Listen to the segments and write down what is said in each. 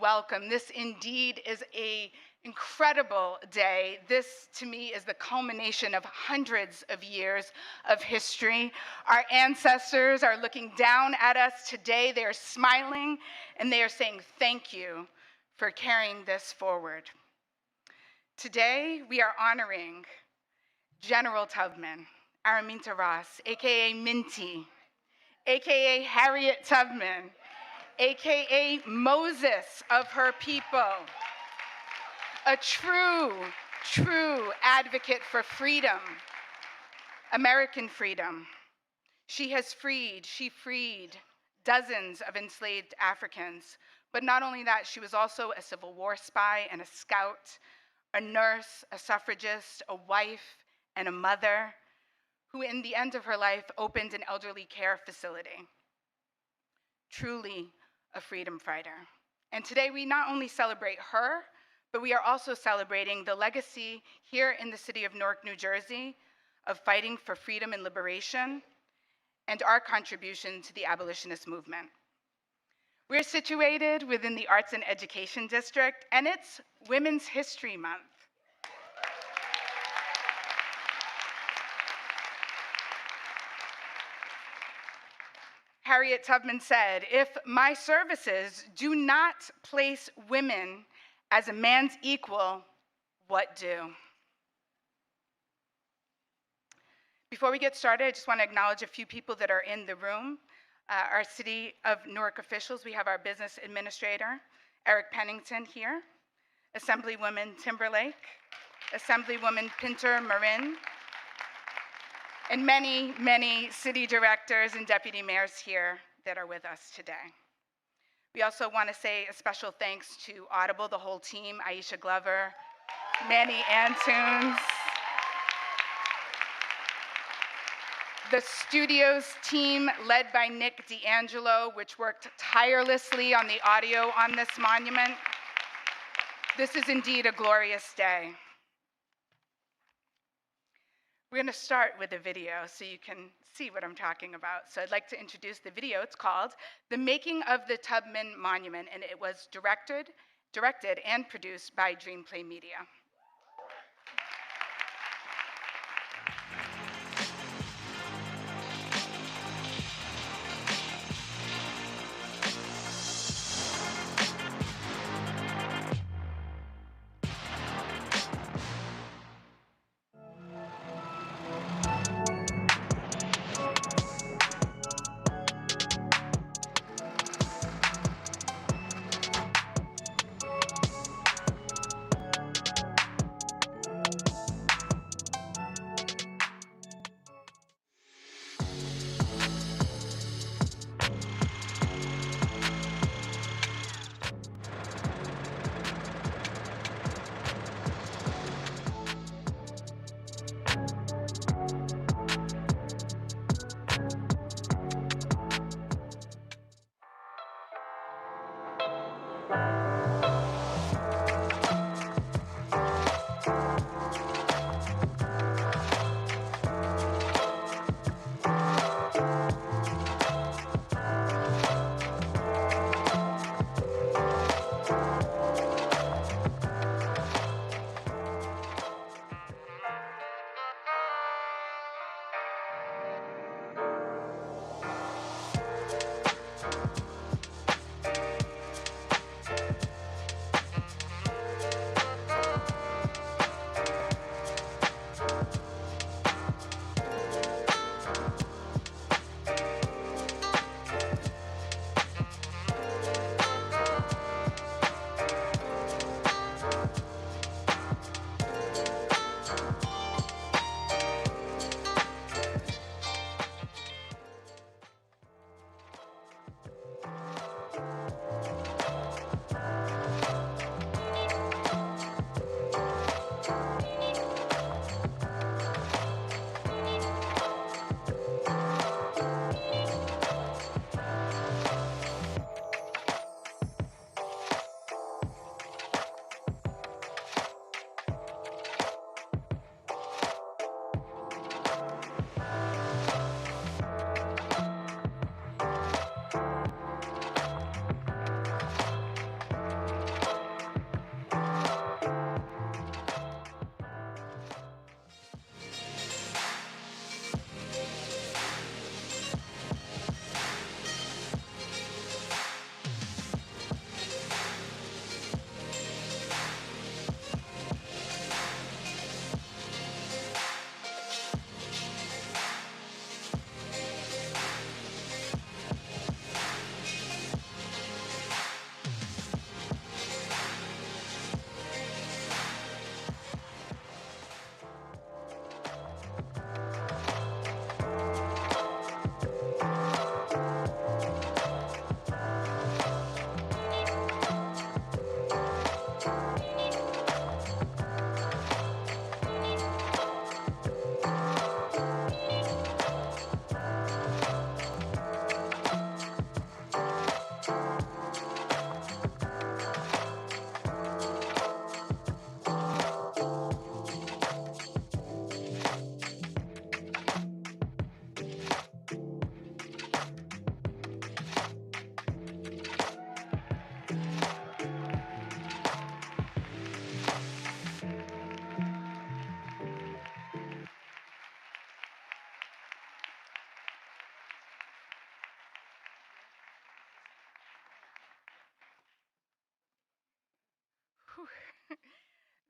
welcome. This indeed is an incredible day. This, to me, is the culmination of hundreds of years of history. Our ancestors are looking down at us today. They are smiling, and they are saying thank you for carrying this forward. Today, we are honoring General Tubman, Araminta Ross, AKA Minty, AKA Harriet Tubman, AKA Moses of her people, a true advocate for freedom, American freedom. She freed dozens of enslaved Africans. But not only that, she was also a Civil War spy and a scout, a nurse, a suffragist, a wife, and a mother, who in the end of her life opened an elderly care facility. Truly a freedom fighter. And today we not only celebrate her, but we are also celebrating the legacy here in the city of Newark, New Jersey, of fighting for freedom and liberation, and our contribution to the abolitionist movement. We're situated within the Arts and Education District, and it's Women's History Month. Harriet Tubman said, "If my services do not place women as a man's equal, what do?" Before we get started, I just want to acknowledge a few people that are in the room. Our City of Newark officials. We have our business administrator, Eric Pennington, here, Assemblywoman Timberlake, Assemblywoman Pinter Marin, and many city directors and deputy mayors here that are with us today. We also want to say a special thanks to Audible, the whole team, Aisha Glover, Manny Antunes, the studios team led by Nick D'Angelo, which worked tirelessly on the audio on this monument. This is indeed a glorious day. We're going to start with a video so you can see what I'm talking about. So I'd like to introduce the video. It's called The Making of the Tubman Monument, and it was directed and produced by Dreamplay Media.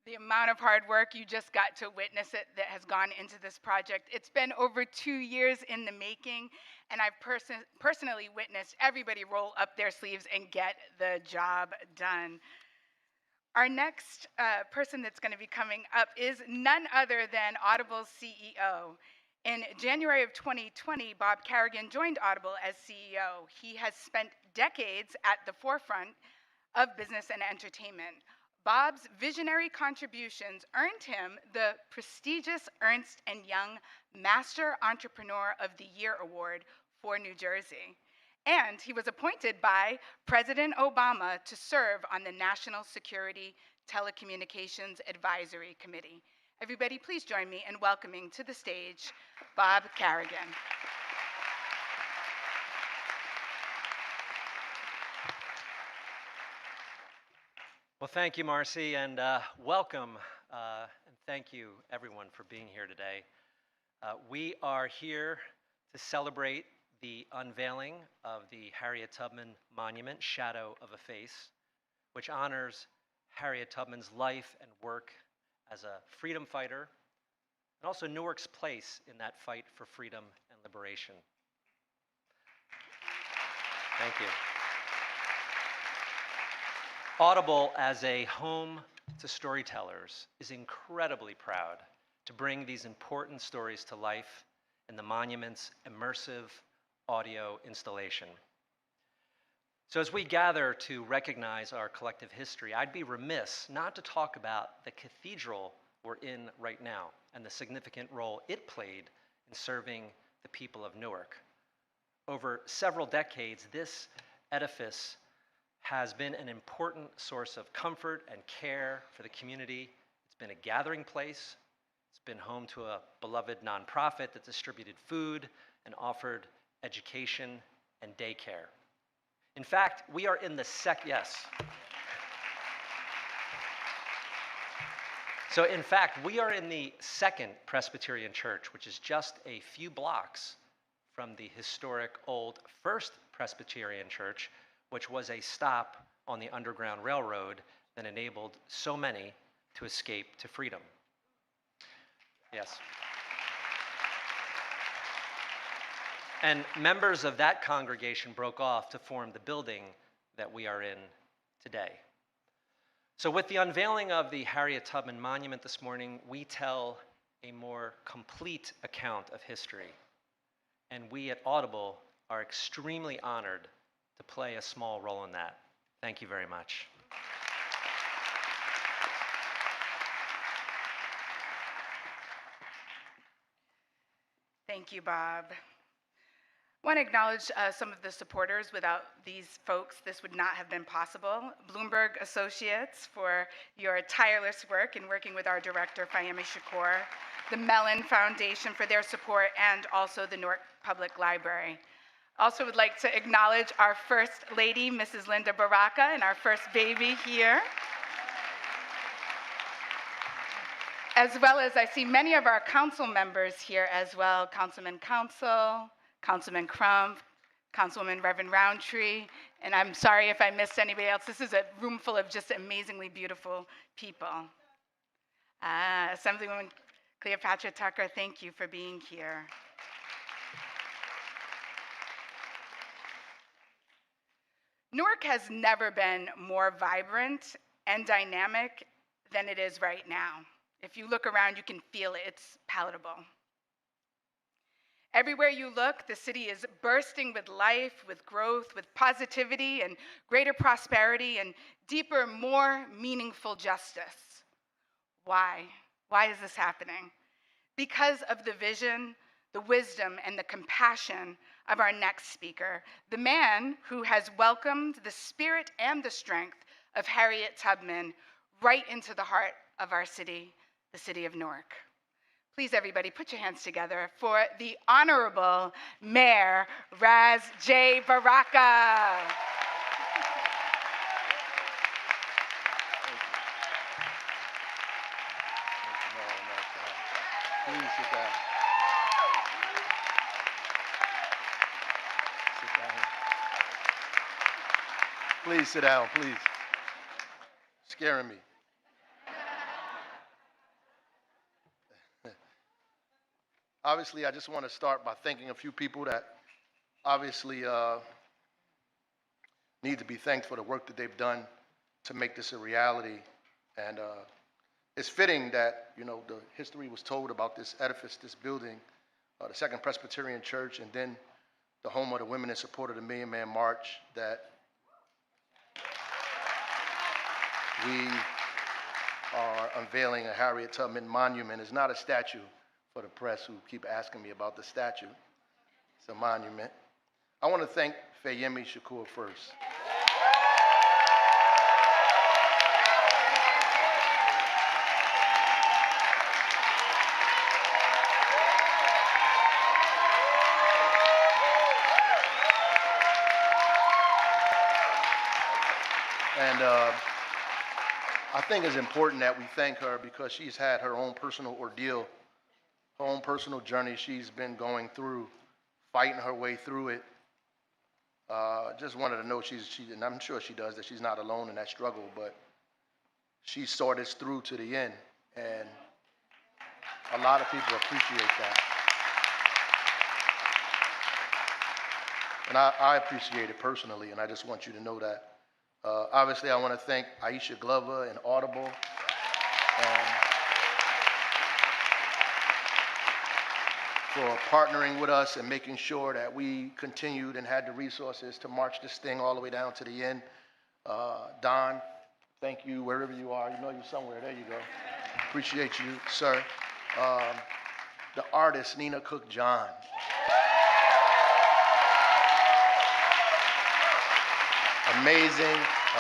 The amount of hard work you just got to witness it that has gone into this project. It's been over 2 years in the making, and I've personally witnessed everybody roll up their sleeves and get the job done. Our next person that's going to be coming up is none other than Audible's CEO. In January of 2020, Bob Carrigan joined Audible as CEO. He has spent decades at the forefront of business and entertainment. Bob's visionary contributions earned him the prestigious Ernst & Young Master Entrepreneur of the Year Award for New Jersey. And he was appointed by President Obama to serve on the National Security Telecommunications Advisory Committee. Everybody, please join me in welcoming to the stage Bob Carrigan. Well, thank you, Marcy, and welcome, and thank you, everyone, for being here today. We are here to celebrate the unveiling of the Harriet Tubman Monument, Shadow of a Face, which honors Harriet Tubman's life and work as a freedom fighter, and also Newark's place in that fight for freedom and liberation. Thank you. Audible, as a home to storytellers, is incredibly proud to bring these important stories to life in the monument's immersive audio installation. So as we gather to recognize our collective history, I'd be remiss not to talk about the cathedral we're in right now and the significant role it played in serving the people of Newark. Over several decades, this edifice has been an important source of comfort and care for the community. It's been a gathering place. It's been home to a beloved nonprofit that distributed food and offered education and daycare. In fact, we are in the So in fact, we are in the Second Presbyterian Church, which is just a few blocks from the historic old First Presbyterian Church, which was a stop on the Underground Railroad that enabled so many to escape to freedom. Yes. And members of that congregation broke off to form the building that we are in today. So with the unveiling of the Harriet Tubman Monument this morning, we tell a more complete account of history. And we at Audible are extremely honored to play a small role in that. Thank you very much. Thank you, Bob. I want to acknowledge some of the supporters. Without these folks, this would not have been possible. Bloomberg Associates for your tireless work in working with our director, Fahimi Shakur, the Mellon Foundation for their support, and also the Newark Public Library. Also would like to acknowledge our First Lady, Mrs. Linda Baraka, and our first baby here. As well as I see many of our council members here as well, Councilman Council, Councilman Crump, Councilwoman Reverend Roundtree, and I'm sorry if I missed anybody else. This is a room full of just amazingly beautiful people. Assemblywoman Cleopatra Tucker, thank you for being here. Newark has never been more vibrant and dynamic than it is right now. If you look around, you can feel it. It's palatable. Everywhere you look, the city is bursting with life, with growth, with positivity and greater prosperity and deeper, more meaningful justice. Why? Why is this happening? Because of the vision, the wisdom, and the compassion of our next speaker, the man who has welcomed the spirit and the strength of Harriet Tubman right into the heart of our city, the city of Newark. Please, everybody, put your hands together for the Honorable Mayor Ras J. Baraka. Please sit down. Sit down. Please sit down, please. Scaring me. Obviously, I just want to start by thanking a few people that obviously need to be thanked for the work that they've done to make this a reality. And it's fitting that, you know, the history was told about this edifice, this building, the Second Presbyterian Church, and then the home of the women in support of the Million Man March, that we are unveiling a Harriet Tubman monument. It's not a statue for the press who keep asking me about the statue. It's a monument. I want to thank Fayemi Shakur first. And I think it's important that we thank her because she's had her own personal ordeal, her own personal journey she's been going through, fighting her way through it. Just wanted to know and I'm sure she does, that she's not alone in that struggle, but she saw this through to the end, and a lot of people appreciate that. And I appreciate it personally, and I just want you to know that. Obviously, I want to thank Aisha Glover and Audible. For partnering with us and making sure that we continued and had the resources to march this thing all the way down to the end. Don, thank you wherever you are. You know you're somewhere. There you go. Appreciate you, sir. The artist, Nina Cooke John. Amazing,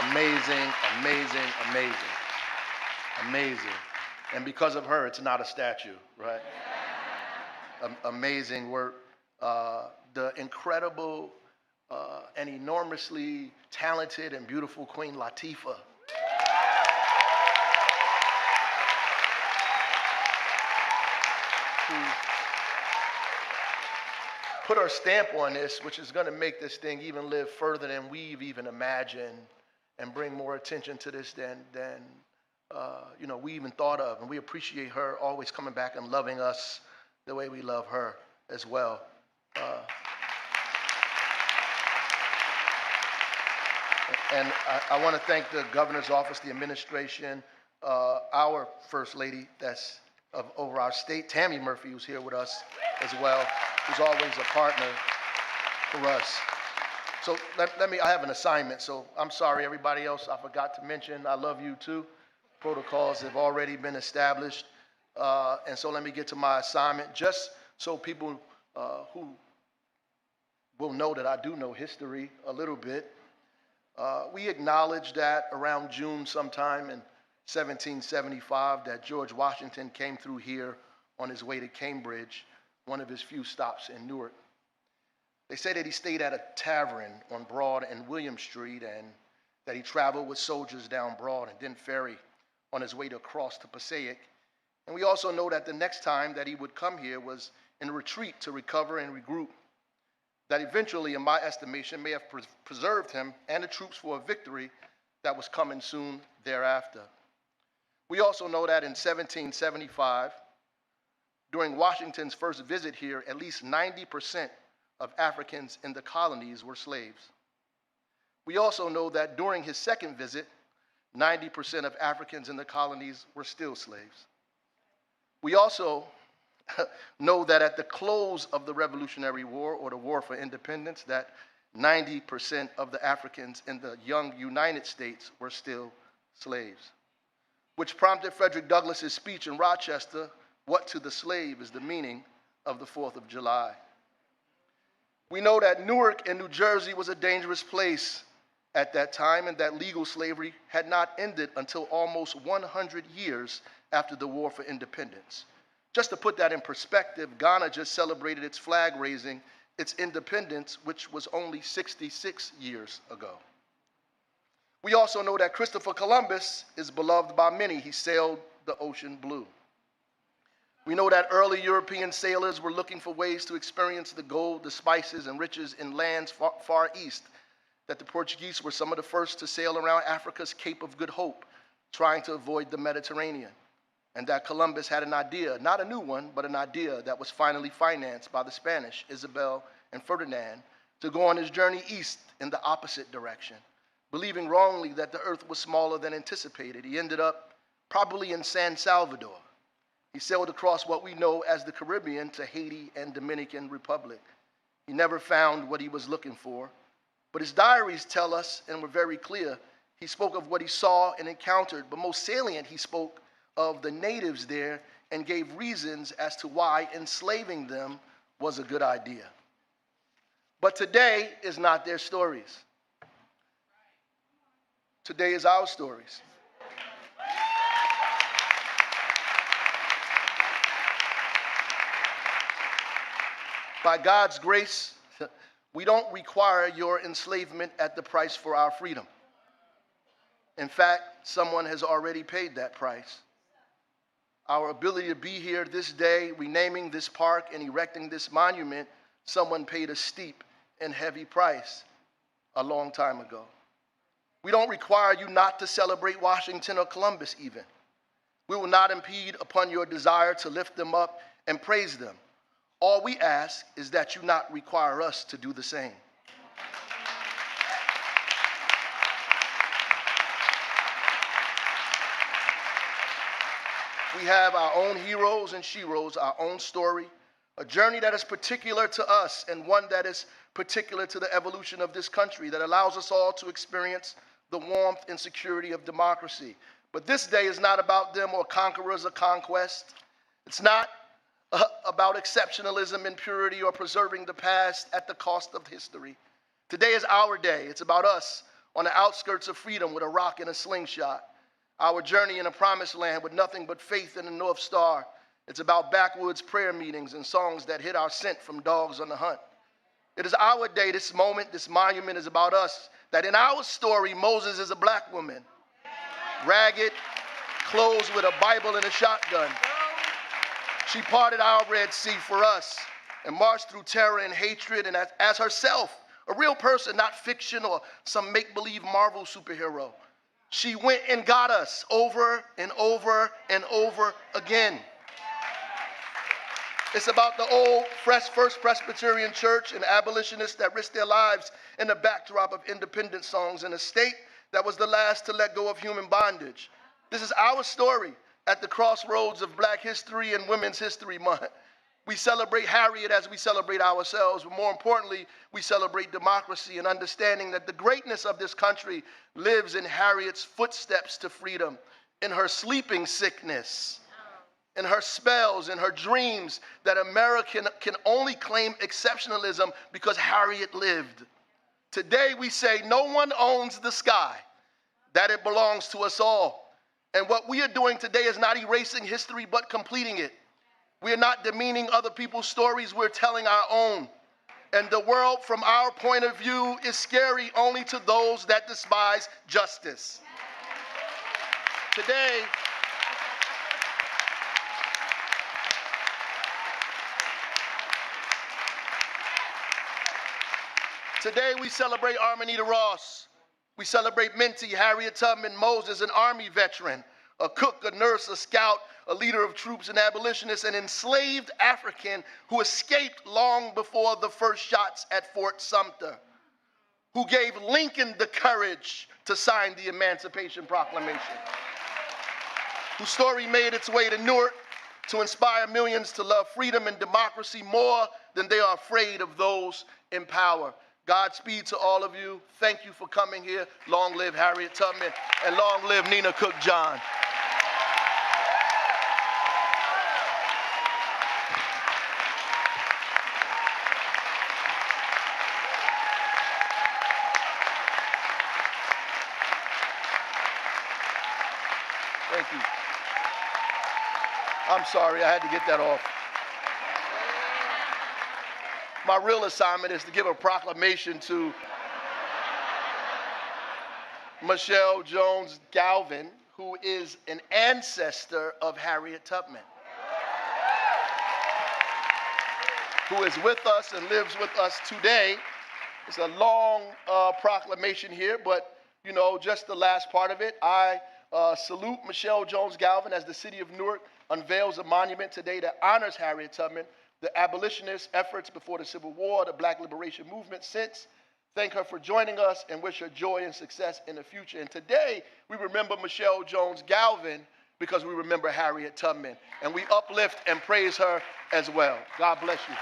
amazing, amazing, amazing, amazing. And because of her, it's not a statue, right? Amazing work. The incredible and enormously talented and beautiful Queen Latifah. Who put her stamp on this, which is going to make this thing even live further than we've even imagined, and bring more attention to this than you know, we even thought of. And we appreciate her always coming back and loving us the way we love her as well. And I want to thank the governor's office, the administration, our first lady that's over our state, Tammy Murphy, who's here with us as well, who's always a partner for us. So I have an assignment, so I'm sorry everybody else I forgot to mention. I love you too. Protocols have already been established. And so let me get to my assignment, just so people who will know that I do know history a little bit. We acknowledge that around June sometime in 1775 that George Washington came through here on his way to Cambridge, one of his few stops in Newark. They say that he stayed at a tavern on Broad and William Street, and that he traveled with soldiers down Broad and then ferry on his way to cross to Passaic. And we also know that the next time that he would come here was in retreat to recover and regroup. That eventually, in my estimation, may have preserved him and the troops for a victory that was coming soon thereafter. We also know that in 1775, during Washington's first visit here, at least 90% of Africans in the colonies were slaves. We also know that during his second visit, 90% of Africans in the colonies were still slaves. We also know that at the close of the Revolutionary War, or the War for Independence, that 90% of the Africans in the young United States were still slaves, which prompted Frederick Douglass's speech in Rochester, "What to the slave is the meaning of the 4th of July." We know that Newark in New Jersey was a dangerous place at that time, and that legal slavery had not ended until almost 100 years after the War for Independence. Just to put that in perspective, Ghana just celebrated its flag raising, its independence, which was only 66 years ago. We also know that Christopher Columbus is beloved by many. He sailed the ocean blue. We know that early European sailors were looking for ways to experience the gold, the spices, and riches in lands far east, that the Portuguese were some of the first to sail around Africa's Cape of Good Hope, trying to avoid the Mediterranean. and that Columbus had an idea, not a new one, but an idea that was finally financed by the Spanish, Isabel and Ferdinand, to go on his journey east in the opposite direction. Believing wrongly that the earth was smaller than anticipated, he ended up probably in San Salvador. He sailed across what we know as the Caribbean to Haiti and Dominican Republic. He never found what he was looking for, but his diaries tell us, and were very clear, he spoke of what he saw and encountered, but most salient, he spoke of the natives there and gave reasons as to why enslaving them was a good idea. But today is not their stories. Today is our stories. By God's grace, we don't require your enslavement at the price for our freedom. In fact, someone has already paid that price. Our ability to be here this day, renaming this park and erecting this monument, someone paid a steep and heavy price a long time ago. We don't require you not to celebrate Washington or Columbus even. We will not impede upon your desire to lift them up and praise them. All we ask is that you not require us to do the same. We have our own heroes and sheroes, our own story, a journey that is particular to us and one that is particular to the evolution of this country that allows us all to experience the warmth and security of democracy. But this day is not about them or conquerors or conquest. It's not about exceptionalism and purity or preserving the past at the cost of history. Today is our day. It's about us on the outskirts of freedom with a rock and a slingshot. Our journey in a promised land with nothing but faith in the North Star. It's about backwoods prayer meetings and songs that hid our scent from dogs on the hunt. It is our day, this moment, this monument is about us. That in our story, Moses is a black woman, ragged, clothes with a Bible and a shotgun. She parted our Red Sea for us and marched through terror and hatred, and as herself, a real person, not fiction or some make-believe Marvel superhero. She went and got us over and over and over again. It's about the old First Presbyterian Church and abolitionists that risked their lives in the backdrop of independence songs in a state that was the last to let go of human bondage. This is our story at the crossroads of Black History and Women's History Month. We celebrate Harriet as we celebrate ourselves, but more importantly, we celebrate democracy and understanding that the greatness of this country lives in Harriet's footsteps to freedom, in her sleeping sickness, in her spells, in her dreams, that America can only claim exceptionalism because Harriet lived. Today we say no one owns the sky, that it belongs to us all. And what we are doing today is not erasing history, but completing it. We are not demeaning other people's stories, we're telling our own. And the world, from our point of view, is scary only to those that despise justice. Today we celebrate Armanita Ross. We celebrate Minty, Harriet Tubman, Moses, an Army veteran, a cook, a nurse, a scout, a leader of troops, an abolitionist, an enslaved African who escaped long before the first shots at Fort Sumter, who gave Lincoln the courage to sign the Emancipation Proclamation, whose story made its way to Newark to inspire millions to love freedom and democracy more than they are afraid of those in power. Godspeed to all of you. Thank you for coming here. Long live Harriet Tubman, and long live Nina Cooke John. Thank you. I'm sorry, I had to get that off. My real assignment is to give a proclamation to Michelle Jones Galvin, who is an ancestor of Harriet Tubman, who is with us and lives with us today. It's a long proclamation here, but you know, just the last part of it. I Salute Michelle Jones Galvin as the city of Newark unveils a monument today that honors Harriet Tubman, the abolitionist efforts before the Civil War, the Black liberation movement since. Thank her for joining us and wish her joy and success in the future. And today, we remember Michelle Jones Galvin because we remember Harriet Tubman. And we uplift and praise her as well. God bless you.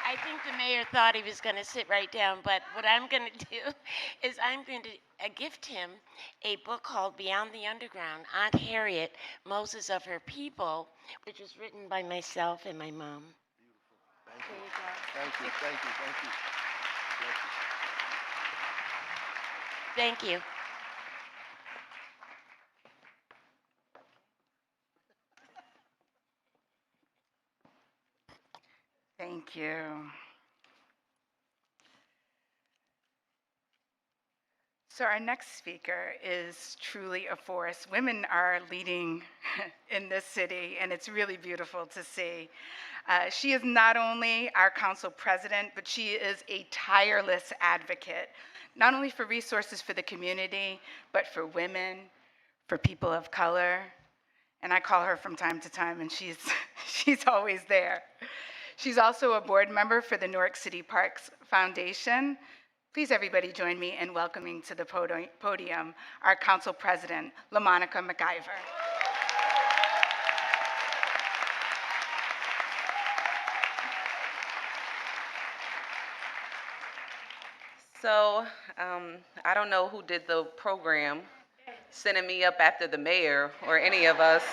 I think the mayor thought he was going to sit right down, but what I'm going to do is I'm going to gift him a book called Beyond the Underground, Aunt Harriet, Moses of Her People, which was written by myself and my mom. Beautiful. Thank you. Thank you. Thank you. Thank you. Thank you. Thank you. So our next speaker is truly a force. Women are leading in this city, and it's really beautiful to see. She is not only our council president, but she is a tireless advocate, not only for resources for the community, but for women, for people of color. And I call her from time to time, and she's always there. She's also a board member for the Newark City Parks Foundation. Please, everybody, join me in welcoming to the podium our council president, LaMonica McIver. So, I don't know who did the program, sending me up after the mayor or any of us.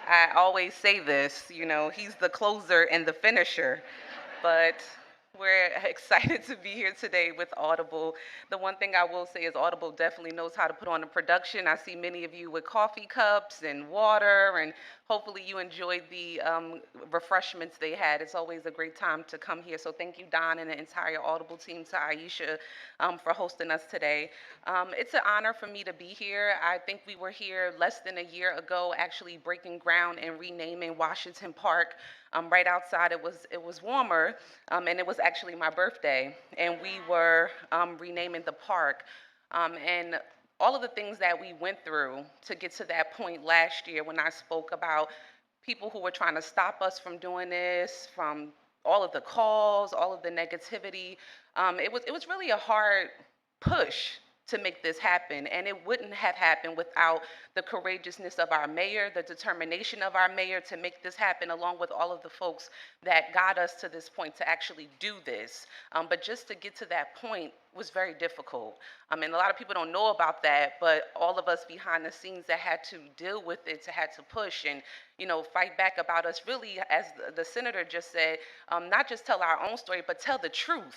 I always say this, you know, he's the closer and the finisher, but we're excited to be here today with Audible. The one thing I will say is Audible definitely knows how to put on a production. I see many of you with coffee cups and water, and hopefully you enjoyed the refreshments they had. It's always a great time to come here. So thank you, Don, and the entire Audible team, to Aisha for hosting us today. It's an honor for me to be here. I think we were here less than a year ago, actually breaking ground and renaming Washington Park. Right outside, it was warmer, and it was actually my birthday, and we were renaming the park. And all of the things that we went through to get to that point last year when I spoke about people who were trying to stop us from doing this, from all of the calls, all of the negativity, it was really a hard push to make this happen, and it wouldn't have happened without the courageousness of our mayor, the determination of our mayor to make this happen, along with all of the folks that got us to this point to actually do this. But just to get to that point was very difficult. And a lot of people don't know about that, but all of us behind the scenes that had to deal with it, had to push and, you know, fight back about us, really, as the senator just said, not just tell our own story, but tell the truth.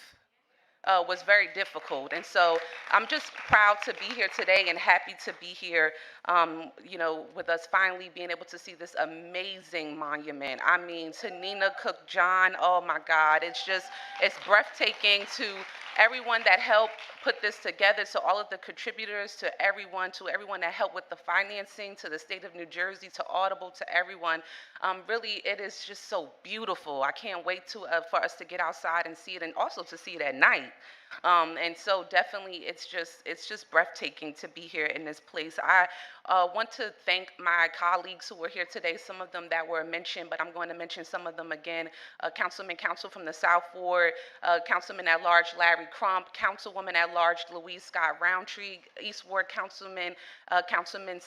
Was very difficult. And so I'm just proud to be here today and happy to be here, you know, with us finally being able to see this amazing monument. I mean, to Nina Cooke John, oh my God, it's breathtaking. To everyone that helped put this together, to all of the contributors, to everyone that helped with the financing, to the state of New Jersey, to Audible, to everyone. Really, it is just so beautiful. I can't wait for us to get outside and see it, and also to see it at night. And so definitely it's just breathtaking to be here in this place. I want to thank my colleagues who were here today, some of them that were mentioned, but I'm going to mention some of them again. Council from the South Ward, Councilman at Large Larry Crump, Councilwoman at Large Louise Scott Roundtree, East Ward Councilman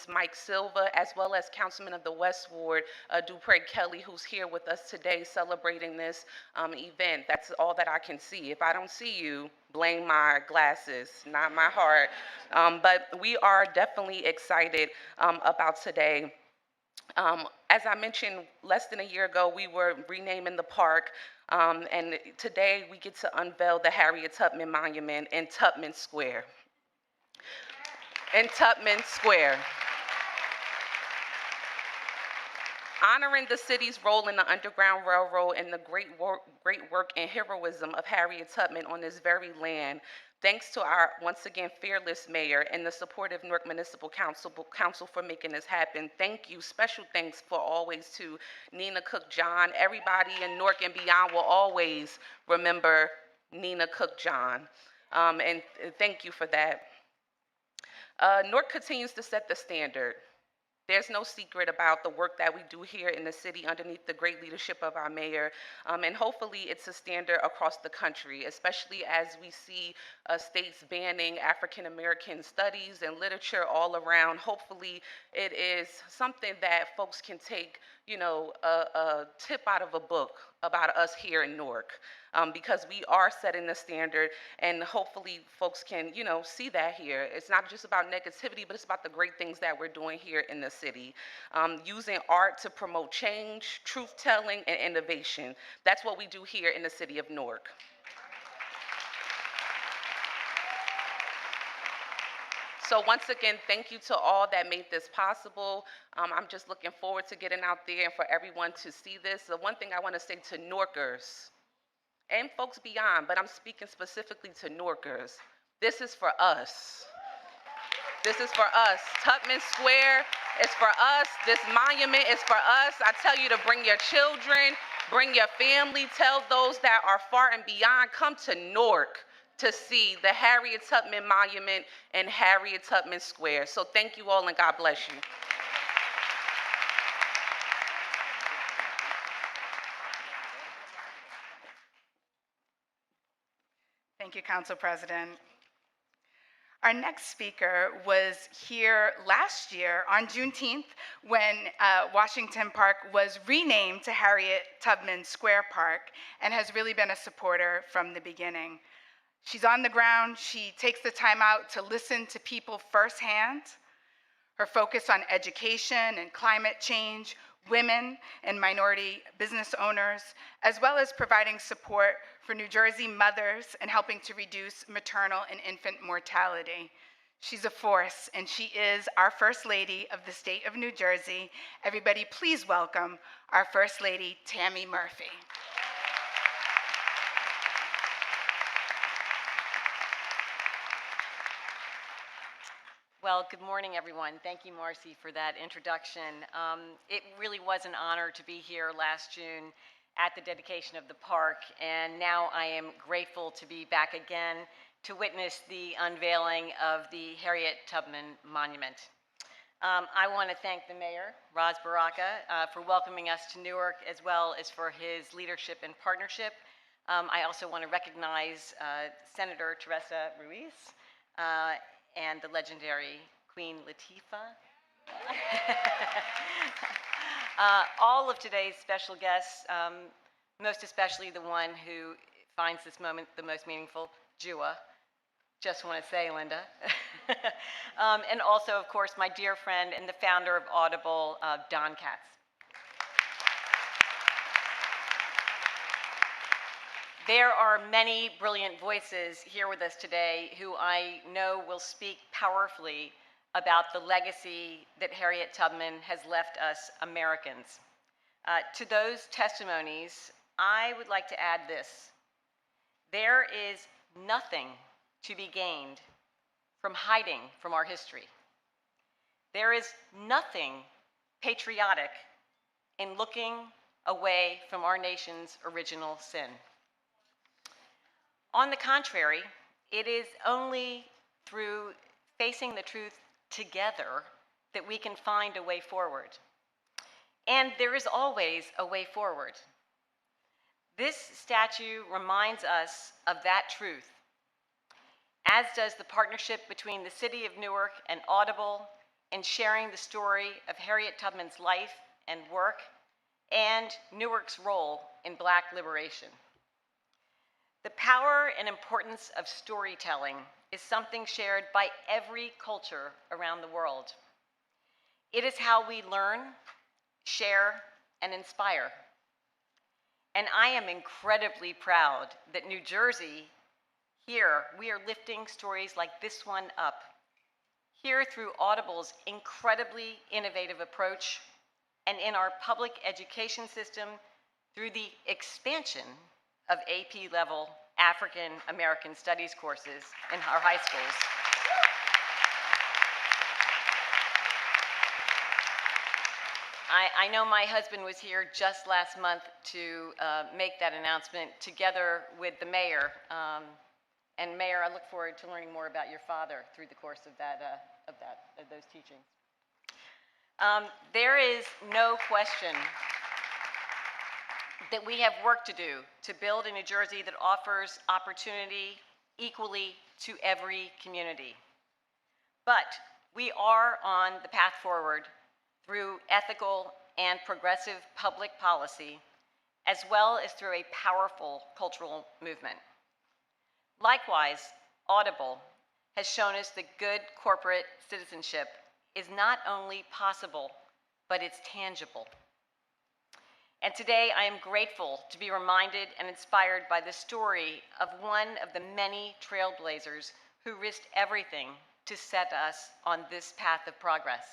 Mike Silva, as well as Councilman of the West Ward, Dupre Kelly, who's here with us today celebrating this event. That's all that I can see. If I don't see you, blame my glasses, not my heart. But we are definitely excited about today. As I mentioned, less than a year ago, we were renaming the park, and today we get to unveil the Harriet Tubman Monument in Tubman Square. In Tubman Square. Honoring the city's role in the Underground Railroad and the great work and heroism of Harriet Tubman on this very land, Thanks to our, once again, fearless mayor and the supportive Newark Municipal Council for making this happen. Thank you. Special thanks for always to Nina Cooke John. Everybody in Newark and beyond will always remember Nina Cooke John. And thank you for that. Newark continues to set the standard. There's no secret about the work that we do here in the city underneath the great leadership of our mayor, and hopefully it's a standard across the country, especially as we see states banning African American studies and literature all around. Hopefully it is something that folks can take, you know, a tip out of a book about us here in Newark, because we are setting the standard, and hopefully folks can, you know, see that here. It's not just about negativity, but it's about the great things that we're doing here in the city. Using art to promote change, truth-telling, and innovation. That's what we do here in the city of Newark. So once again, thank you to all that made this possible. I'm just looking forward to getting out there and for everyone to see this. The one thing I want to say to Newarkers and folks beyond, but I'm speaking specifically to Newarkers, this is for us. This is for us. Tubman Square is for us. This monument is for us. I tell you to bring your children, bring your family, tell those that are far and beyond, come to Newark to see the Harriet Tubman Monument and Harriet Tubman Square. So thank you all and God bless you. Thank you, Council President. Our next speaker was here last year on Juneteenth when Washington Park was renamed to Harriet Tubman Square Park and has really been a supporter from the beginning. She's on the ground. She takes the time out to listen to people firsthand. Her focus on education and climate change, women and minority business owners, as well as providing support for New Jersey mothers and helping to reduce maternal and infant mortality. She's a force, and she is our First Lady of the state of New Jersey. Everybody, please welcome our First Lady, Tammy Murphy. Well, good morning, everyone. Thank you, Marcy, for that introduction. It really was an honor to be here last June at the dedication of the park, and now I am grateful to be back again to witness the unveiling of the Harriet Tubman Monument. I want to thank the mayor, Baraka, for welcoming us to Newark, as well as for his leadership and partnership. I also want to recognize Senator Teresa Ruiz, and the legendary Queen Latifah. All of today's special guests, most especially the one who finds this moment the most meaningful, Jua. Just want to say, Linda. And also, of course, my dear friend and the founder of Audible, Don Katz. There are many brilliant voices here with us today who I know will speak powerfully about the legacy that Harriet Tubman has left us Americans. To those testimonies, I would like to add this. There is nothing to be gained from hiding from our history. There is nothing patriotic in looking away from our nation's original sin. On the contrary, it is only through facing the truth together that we can find a way forward. And there is always a way forward. This statue reminds us of that truth, as does the partnership between the City of Newark and Audible in sharing the story of Harriet Tubman's life and work and Newark's role in Black liberation. The power and importance of storytelling is something shared by every culture around the world. It is how we learn, share, and inspire. And I am incredibly proud that New Jersey, here, we are lifting stories like this one up. Here, through Audible's incredibly innovative approach, and in our public education system, through the expansion of AP level African American Studies courses in our high schools. I know my husband was here just last month to make that announcement together with the mayor. And Mayor, I look forward to learning more about your father through the course of those teachings. There is no question that we have work to do to build a New Jersey that offers opportunity equally to every community. But we are on the path forward through ethical and progressive public policy, as well as through a powerful cultural movement. Likewise, Audible has shown us that good corporate citizenship is not only possible, but it's tangible. And today I am grateful to be reminded and inspired by the story of one of the many trailblazers who risked everything to set us on this path of progress.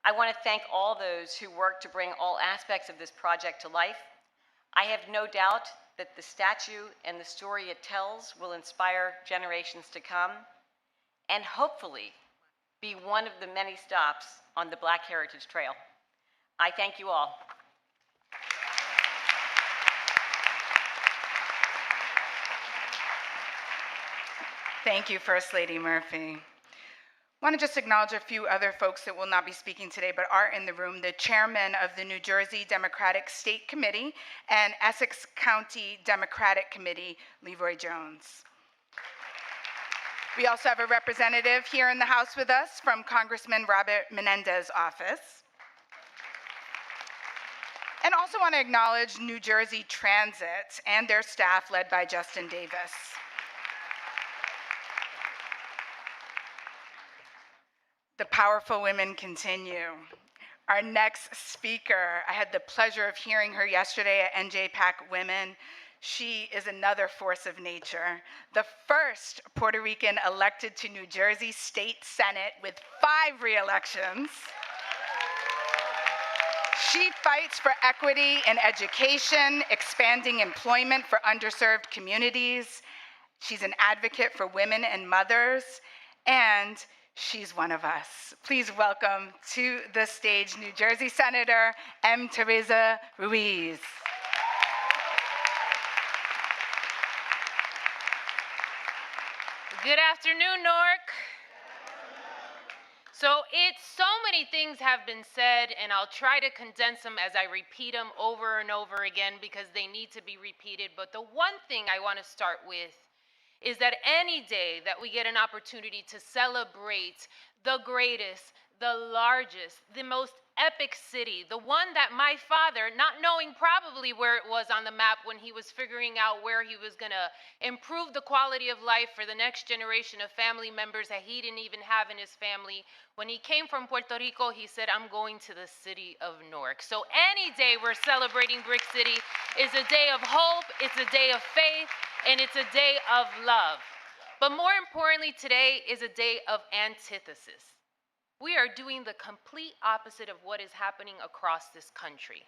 I want to thank all those who worked to bring all aspects of this project to life. I have no doubt that the statue and the story it tells will inspire generations to come and hopefully be one of the many stops on the Black Heritage Trail. I thank you all. Thank you, First Lady Murphy. I want to just acknowledge a few other folks that will not be speaking today but are in the room. The chairman of the New Jersey Democratic State Committee and Essex County Democratic Committee, Leroy Jones. We also have a representative here in the House with us from Congressman Robert Menendez's office. And also want to acknowledge New Jersey Transit and their staff led by Justin Davis. The powerful women continue. Our next speaker, I had the pleasure of hearing her yesterday at NJPAC Women. She is another force of nature. The first Puerto Rican elected to New Jersey State Senate with 5 re-elections. She fights for equity in education, expanding employment for underserved communities. She's an advocate for women and mothers, and she's one of us. Please welcome to the stage New Jersey Senator M. Teresa Ruiz. Good afternoon, Newark. So so many things have been said, and I'll try to condense them as I repeat them over and over again because they need to be repeated. But the one thing I want to start with is that any day that we get an opportunity to celebrate the greatest, the largest, the most epic city, the one that my father, not knowing probably where it was on the map when he was figuring out where he was going to improve the quality of life for the next generation of family members that he didn't even have in his family, when he came from Puerto Rico, he said, I'm going to the city of Newark. So any day we're celebrating Brick City is a day of hope, it's a day of faith, and it's a day of love. But more importantly, today is a day of antithesis. We are doing the complete opposite of what is happening across this country.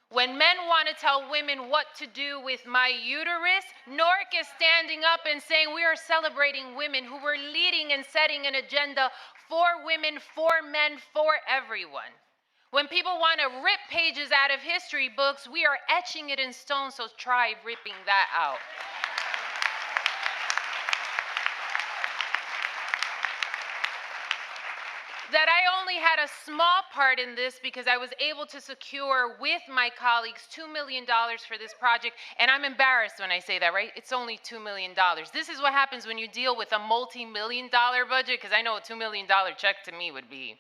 When men want to tell women what to do with my uterus, Newark is standing up and saying we are celebrating women who were leading and setting an agenda for women, for men, for everyone. When people want to rip pages out of history books, we are etching it in stone, so try ripping that out. That I only had a small part in this because I was able to secure with my colleagues $2 million for this project, and I'm embarrassed when I say that, right? It's only $2 million. This is what happens when you deal with a multi-million-dollar budget, because I know a $2 million check to me would be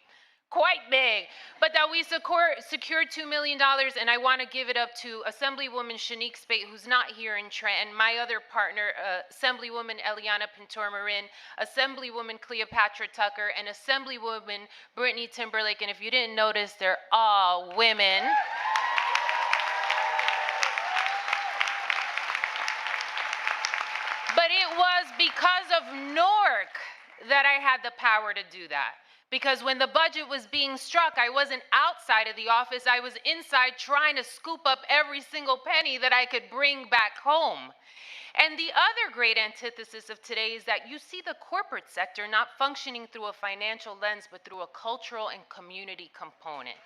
quite big, but that we secured $2 million, and I want to give it up to Assemblywoman Shanique Spate, who's not here in Trenton, my other partner, Assemblywoman Eliana Pintor-Marin, Assemblywoman Cleopatra Tucker, and Assemblywoman Brittany Timberlake, and if you didn't notice, they're all women. But it was because of Newark that I had the power to do that. Because when the budget was being struck, I wasn't outside of the office, I was inside trying to scoop up every single penny that I could bring back home. And the other great antithesis of today is that you see the corporate sector not functioning through a financial lens, but through a cultural and community component.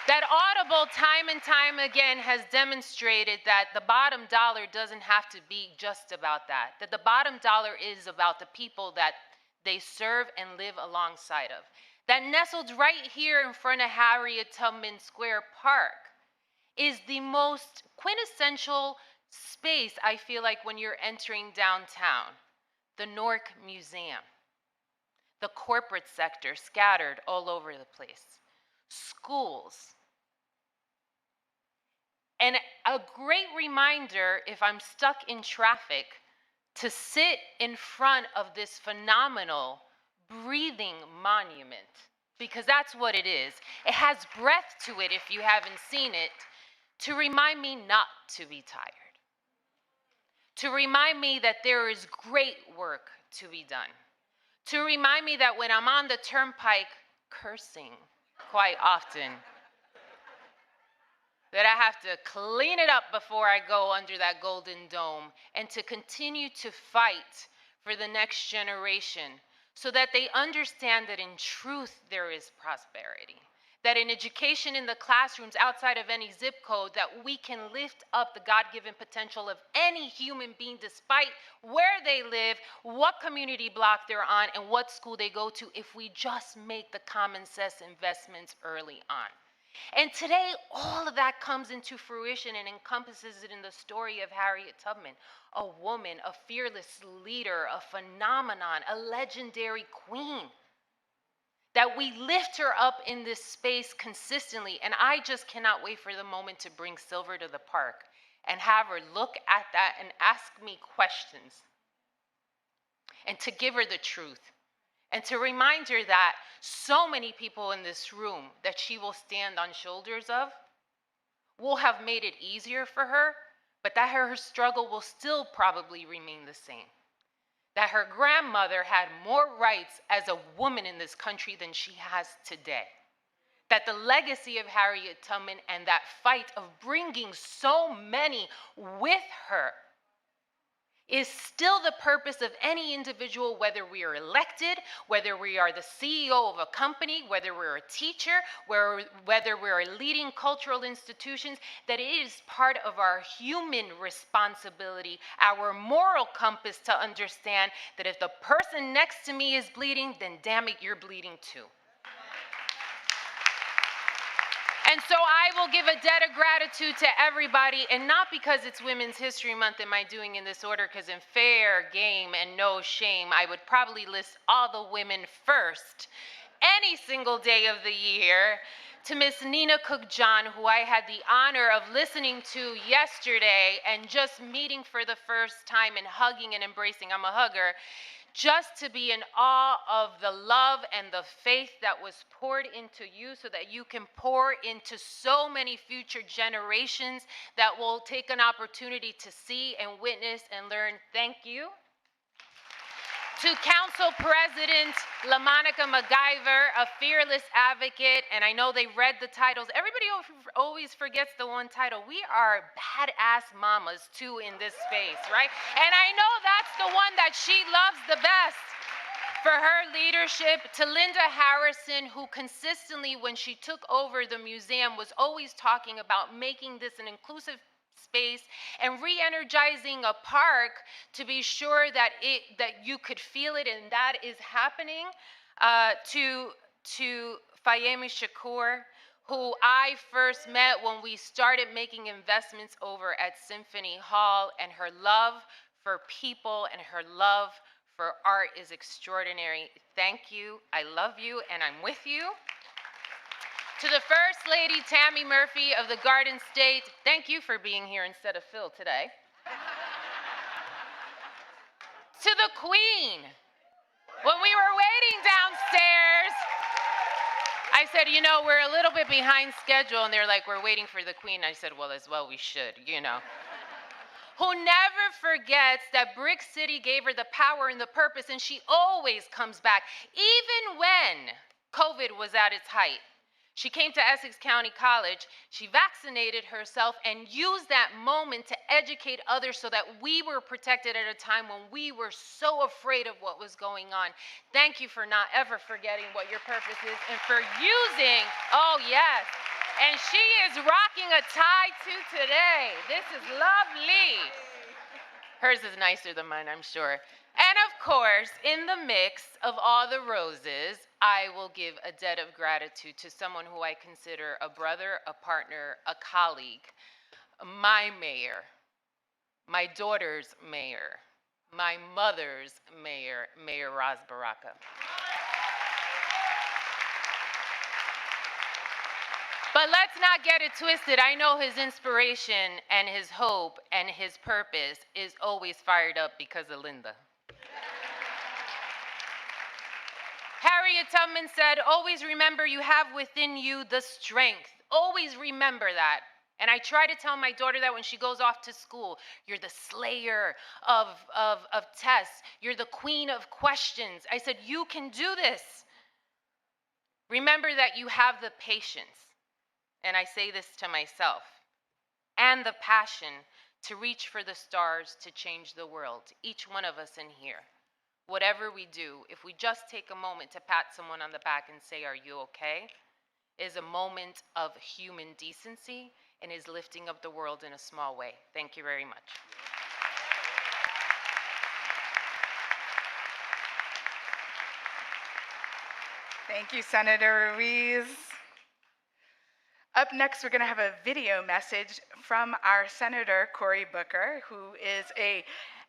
That Audible, time and time again, has demonstrated that the bottom dollar doesn't have to be just about that. That the bottom dollar is about the people that they serve and live alongside of. That nestled right here in front of Harriet Tubman Square Park is the most quintessential space, I feel like, when you're entering downtown. The Newark Museum. The corporate sector scattered all over the place. Schools. And a great reminder, if I'm stuck in traffic, to sit in front of this phenomenal, breathing monument, because that's what it is. It has breath to it if you haven't seen it, to remind me not to be tired, to remind me that there is great work to be done, to remind me that when I'm on the turnpike cursing quite often, that I have to clean it up before I go under that golden dome, and to continue to fight for the next generation so that they understand that in truth there is prosperity. That in education in the classrooms outside of any zip code, that we can lift up the God-given potential of any human being despite where they live, what community block they're on, and what school they go to, if we just make the common sense investments early on. And today, all of that comes into fruition and encompasses it in the story of Harriet Tubman, a woman, a fearless leader, a phenomenon, a legendary queen. That we lift her up in this space consistently, and I just cannot wait for the moment to bring Silver to the park and have her look at that and ask me questions, and to give her the truth. And to remind her that so many people in this room that she will stand on shoulders of will have made it easier for her, but that her struggle will still probably remain the same. That her grandmother had more rights as a woman in this country than she has today. That the legacy of Harriet Tubman and that fight of bringing so many with her is still the purpose of any individual, whether we are elected, whether we are the CEO of a company, whether we're a teacher, whether we're leading cultural institutions, that it is part of our human responsibility, our moral compass, to understand that if the person next to me is bleeding, then damn it, you're bleeding too. And so I will give a debt of gratitude to everybody, and not because it's Women's History Month am I doing in this order, because in fair game and no shame, I would probably list all the women first any single day of the year, to Miss Nina Cooke John, who I had the honor of listening to yesterday and just meeting for the first time and hugging and embracing. I'm a hugger. Just to be in awe of the love and the faith that was poured into you so that you can pour into so many future generations that will take an opportunity to see and witness and learn. Thank you. To Council President LaMonica MacGyver, a fearless advocate, and I know they read the titles. Everybody always forgets the one title. We are badass mamas, too, in this space, right? And I know that's the one that she loves the best for her leadership. To Linda Harrison, who consistently, when she took over the museum, was always talking about making this an inclusive space and re-energizing a park to be sure that you could feel it, and that is happening. To Fayemi Shakur, who I first met when we started making investments over at Symphony Hall, and her love for people and her love for art is extraordinary. Thank you. I love you, and I'm with you. To the First Lady, Tammy Murphy of the Garden State, thank you for being here instead of Phil today. To the Queen, when we were waiting downstairs, I said, you know, we're a little bit behind schedule, and they're like, we're waiting for the Queen. I said, well, as well we should, you know. Who never forgets that Brick City gave her the power and the purpose, and she always comes back, even when COVID was at its height. She came to Essex County College, she vaccinated herself and used that moment to educate others so that we were protected at a time when we were so afraid of what was going on. Thank you for not ever forgetting what your purpose is and for using, oh yes, and she is rocking a tie too today. This is lovely. Hers is nicer than mine, I'm sure. And of course, in the mix of all the roses, I will give a debt of gratitude to someone who I consider a brother, a partner, a colleague, my mayor, my daughter's mayor, my mother's mayor, Mayor Ras Baraka. But let's not get it twisted. I know his inspiration and his hope and his purpose is always fired up because of Linda. Harriet Tubman said, always remember you have within you the strength. Always remember that. And I try to tell my daughter that when she goes off to school. You're the slayer of tests. You're the queen of questions. I said, you can do this. Remember that you have the patience. And I say this to myself. And the passion to reach for the stars to change the world. Each one of us in here. Whatever we do, if we just take a moment to pat someone on the back and say, are you okay? Is a moment of human decency and is lifting up the world in a small way. Thank you very much. Thank you, Senator Ruiz. Up next, we're going to have a video message from our Senator Cory Booker, who is an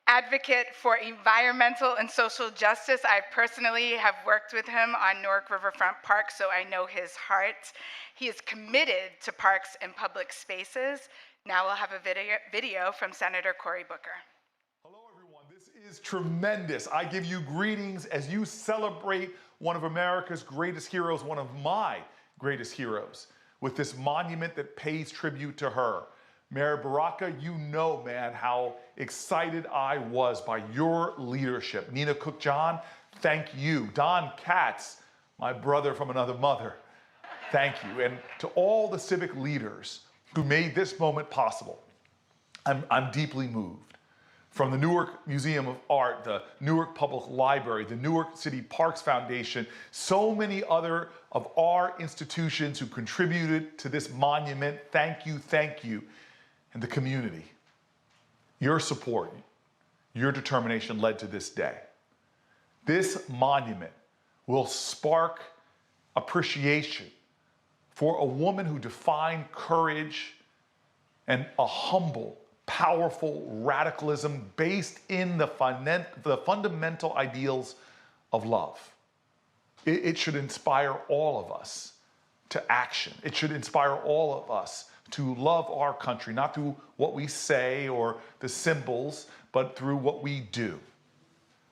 advocate for environmental and social justice. I personally have worked with him on Newark Riverfront Park, so I know his heart. He is committed to parks and public spaces. Now we'll have a video from Senator Cory Booker. Hello, everyone. This is tremendous. I give you greetings as you celebrate one of America's greatest heroes, one of my greatest heroes, with this monument that pays tribute to her. Mayor Baraka, you know, man, how excited I was by your leadership. Nina Cooke John, thank you. Don Katz, my brother from another mother, thank you. And to all the civic leaders who made this moment possible, I'm deeply moved. From the Newark Museum of Art, the Newark Public Library, the Newark City Parks Foundation, so many other of our institutions who contributed to this monument, thank you, and the community. Your support, your determination led to this day. This monument will spark appreciation for a woman who defined courage and a humble, powerful radicalism based in the fundamental ideals of love. It should inspire all of us to action. It should inspire all of us to love our country, not through what we say or the symbols, but through what we do.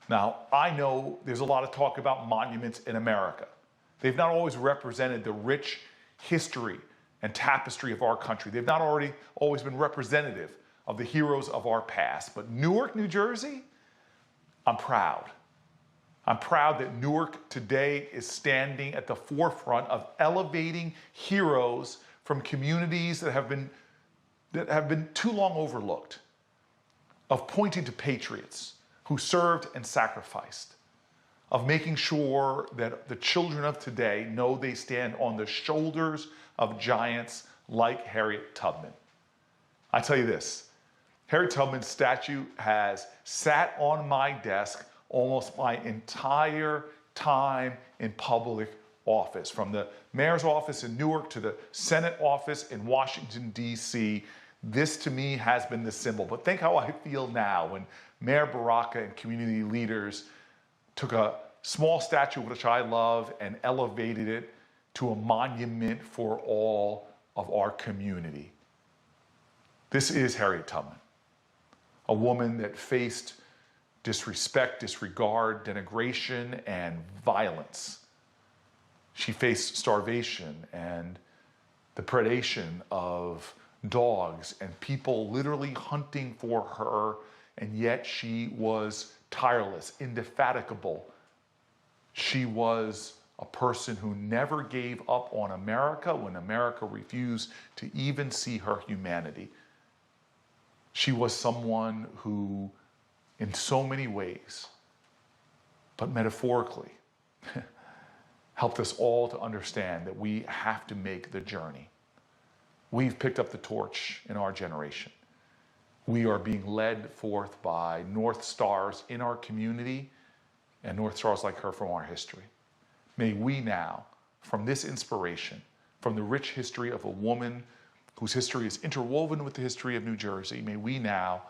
Now, I know there's a lot of talk about monuments in America. They've not always represented the rich history and tapestry of our country. They've not always been representative of the heroes of our past. But Newark, New Jersey, I'm proud. I'm proud that Newark today is standing at the forefront of elevating heroes from communities that have been too long overlooked, of pointing to patriots who served and sacrificed, of making sure that the children of today know they stand on the shoulders of giants like Harriet Tubman. I tell you this, Harriet Tubman's statue has sat on my desk almost my entire time in public office, from the mayor's office in Newark to the Senate office in Washington, D.C. This to me has been the symbol. But think how I feel now when Mayor Baraka and community leaders took a small statue, which I love, and elevated it to a monument for all of our community. This is Harriet Tubman, a woman that faced disrespect, disregard, denigration, and violence. She faced starvation and the predation of dogs and people literally hunting for her, and yet she was tireless, indefatigable. She was a person who never gave up on America when America refused to even see her humanity. She was someone who, in so many ways, but metaphorically, helped us all to understand that we have to make the journey. We've picked up the torch in our generation. We are being led forth by North Stars in our community and North Stars like her from our history. May we now, from this inspiration, from the rich history of a woman whose history is interwoven with the history of New Jersey, may we now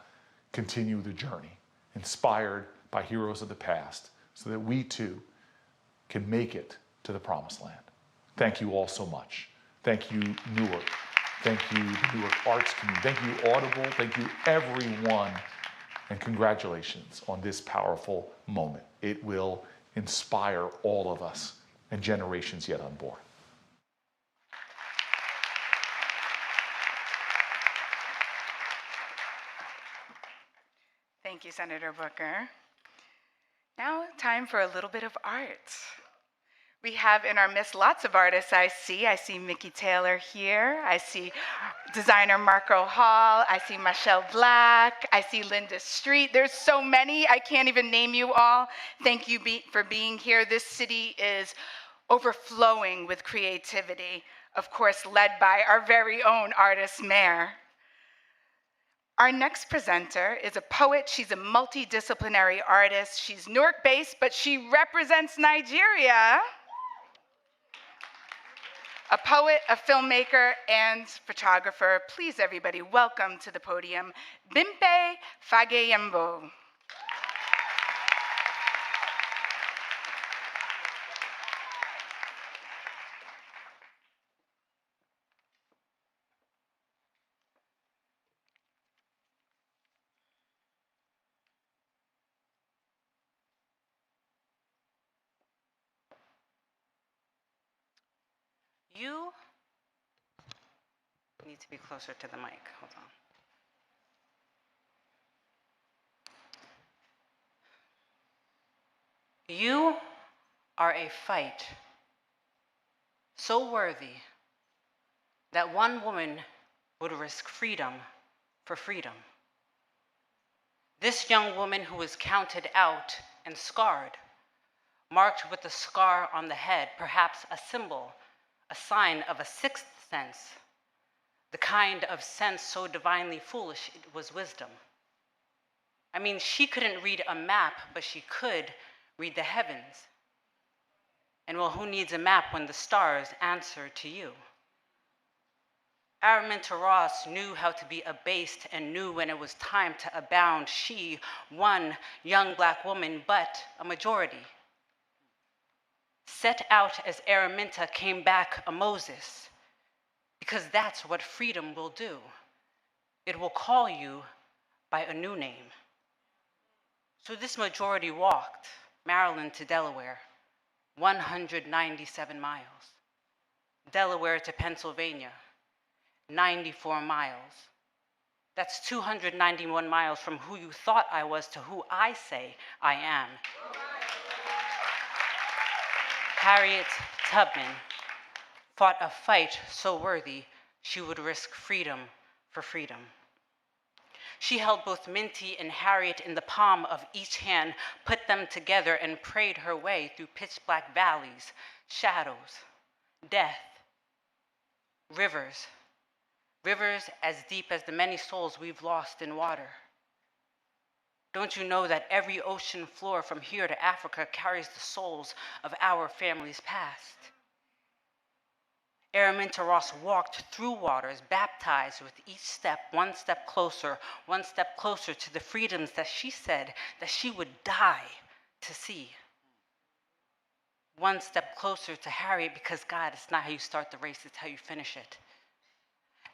continue the journey, inspired by heroes of the past, so that we too can make it to the promised land. Thank you all so much. Thank you, Newark. Thank you, the Newark Arts community. Thank you, Audible. Thank you, everyone. And congratulations on this powerful moment. It will inspire all of us and generations yet unborn. Thank you, Senator Booker. Now, time for a little bit of art. We have in our midst lots of artists I see Mickey Taylor here. I see designer Marco Hall. I see Michelle Black. I see Linda Street. There's so many, I can't even name you all. Thank you for being here. This city is overflowing with creativity, of course, led by our very own artist mayor. Our next presenter is a poet. She's a multidisciplinary artist. She's Newark-based, but she represents Nigeria. A poet, a filmmaker, and photographer. Please, everybody, welcome to the podium, Bimpe Fageyembo. You need to be closer to the mic. Hold on. You are a fight so worthy that one woman would risk freedom for freedom. This young woman who was counted out and scarred, marked with a scar on the head, perhaps a symbol, a sign of a sixth sense, the kind of sense so divinely foolish it was wisdom. I mean, she couldn't read a map, but she could read the heavens. And well, who needs a map when the stars answer to you? Araminta Ross knew how to be abased and knew when it was time to abound. She, one young Black woman, but a majority, set out as Araminta came back a Moses, because that's what freedom will do. It will call you by a new name. So this majority walked Maryland to Delaware, 197 miles. Delaware to Pennsylvania, 94 miles. That's 291 miles from who you thought I was to who I say I am. Harriet Tubman fought a fight so worthy she would risk freedom for freedom. She held both Minty and Harriet in the palm of each hand, put them together, and prayed her way through pitch-black valleys, shadows, death, rivers as deep as the many souls we've lost in water. Don't you know that every ocean floor from here to Africa carries the souls of our families past? Araminta Ross walked through waters, baptized with each step, one step closer to the freedoms that she said that she would die to see. One step closer to Harriet, because God, it's not how you start the race, it's how you finish it.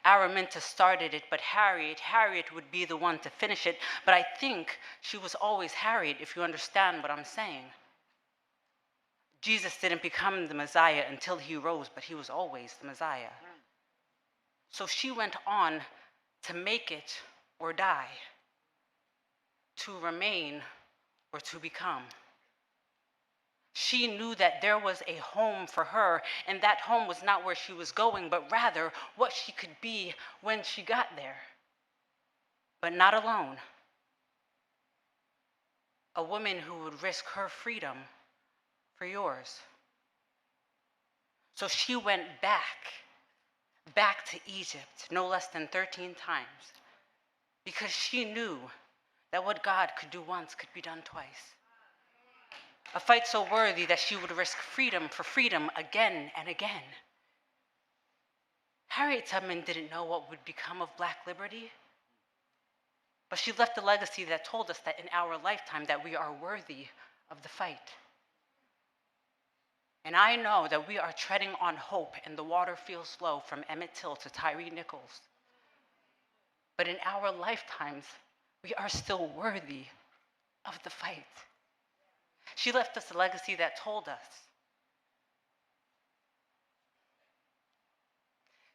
Araminta started it, but Harriet would be the one to finish it. But I think she was always Harriet, if you understand what I'm saying. Jesus didn't become the Messiah until he rose, but he was always the Messiah. So she went on to make it or die, to remain or to become. She knew that there was a home for her, and that home was not where she was going, but rather what she could be when she got there. But not alone. A woman who would risk her freedom for yours. So she went back to Egypt, no less than 13 times, because she knew that what God could do once could be done twice. A fight so worthy that she would risk freedom for freedom again and again. Harriet Tubman didn't know what would become of Black liberty, but she left a legacy that told us that in our lifetime that we are worthy of the fight. And I know that we are treading on hope and the water feels slow from Emmett Till to Tyree Nichols. But in our lifetimes, we are still worthy of the fight. She left us a legacy that told us.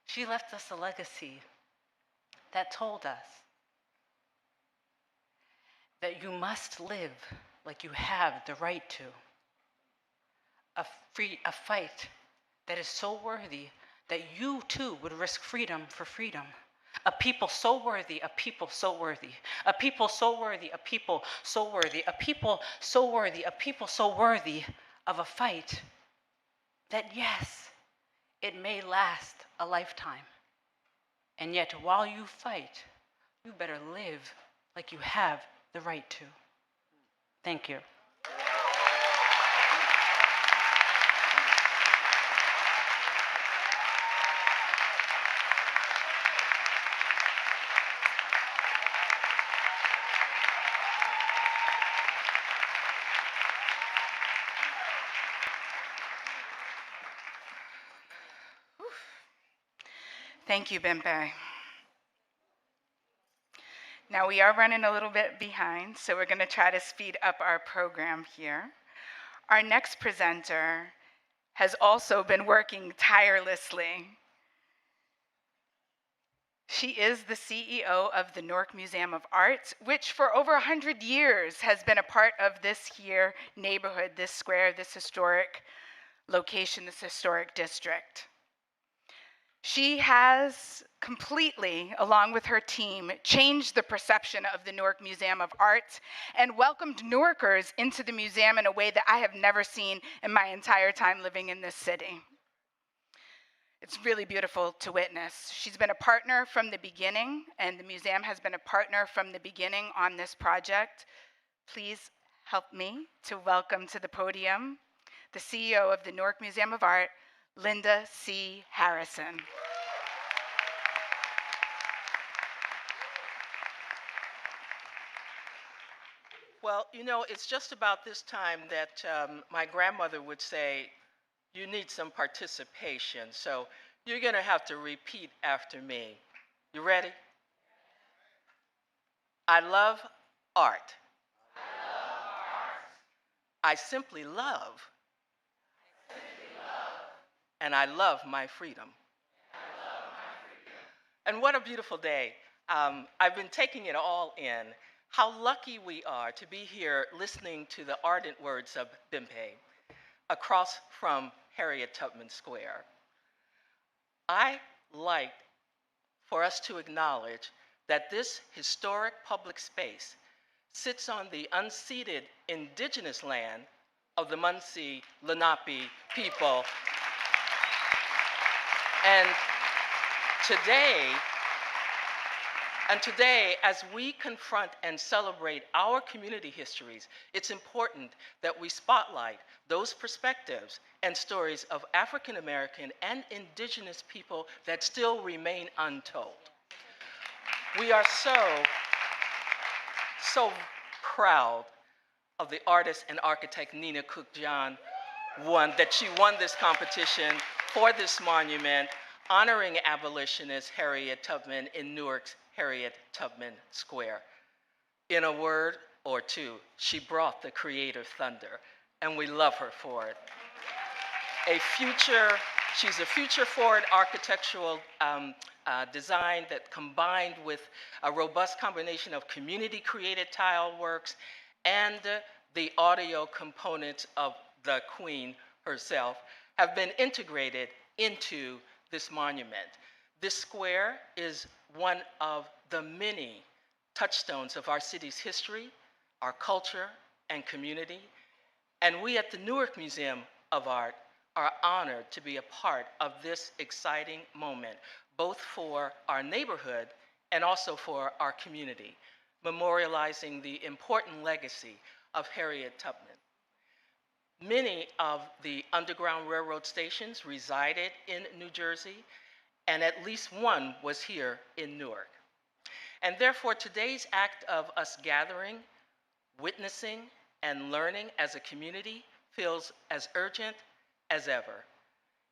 She left us a legacy that told us that you must live like you have the right to. A fight that is so worthy that you too would risk freedom for freedom. A people so worthy, a people so worthy, a people so worthy, a people so worthy, a people so worthy, a people so worthy of a fight that, yes, it may last a lifetime. And yet, while you fight, you better live like you have the right to. Thank you. Thank you, Bimpe. Now we are running a little bit behind, so we're going to try to speed up our program here. Our next presenter has also been working tirelessly. She is the CEO of the Newark Museum of Art, which for over 100 years has been a part of this here neighborhood, this square, this historic location, this historic district. She has completely, along with her team, changed the perception of the Newark Museum of Art and welcomed Newarkers into the museum in a way that I have never seen in my entire time living in this city. It's really beautiful to witness. She's been a partner from the beginning, and the museum has been a partner from the beginning on this project. Please help me to welcome to the podium the CEO of the Newark Museum of Art, Linda C. Harrison. Well, you know, it's just about this time that my grandmother would say, you need some participation, so you're going to have to repeat after me. You ready? I love art. I simply love. And I love my freedom. And what a beautiful day. I've been taking it all in. How lucky we are to be here listening to the ardent words of Bimpe across from Harriet Tubman Square. I like for us to acknowledge that this historic public space sits on the unceded indigenous land of the Munsee Lenape people. And today, as we confront and celebrate our community histories, it's important that we spotlight those perspectives and stories of African American and indigenous people that still remain untold. We are so proud of the artist and architect Nina Cooke John, that she won this competition for this monument, honoring abolitionist Harriet Tubman in Newark's Harriet Tubman Square. In a word or two, she brought the creative thunder, and we love her for it. She's a future-forward architectural design that combined with a robust combination of community-created tile works and the audio components of the Queen herself, have been integrated into this monument. This square is one of the many touchstones of our city's history, our culture, and community. And we at the Newark Museum of Art are honored to be a part of this exciting moment, both for our neighborhood and also for our community, memorializing the important legacy of Harriet Tubman. Many of the Underground Railroad stations resided in New Jersey, and at least one was here in Newark. And therefore, today's act of us gathering, witnessing, and learning as a community feels as urgent as ever.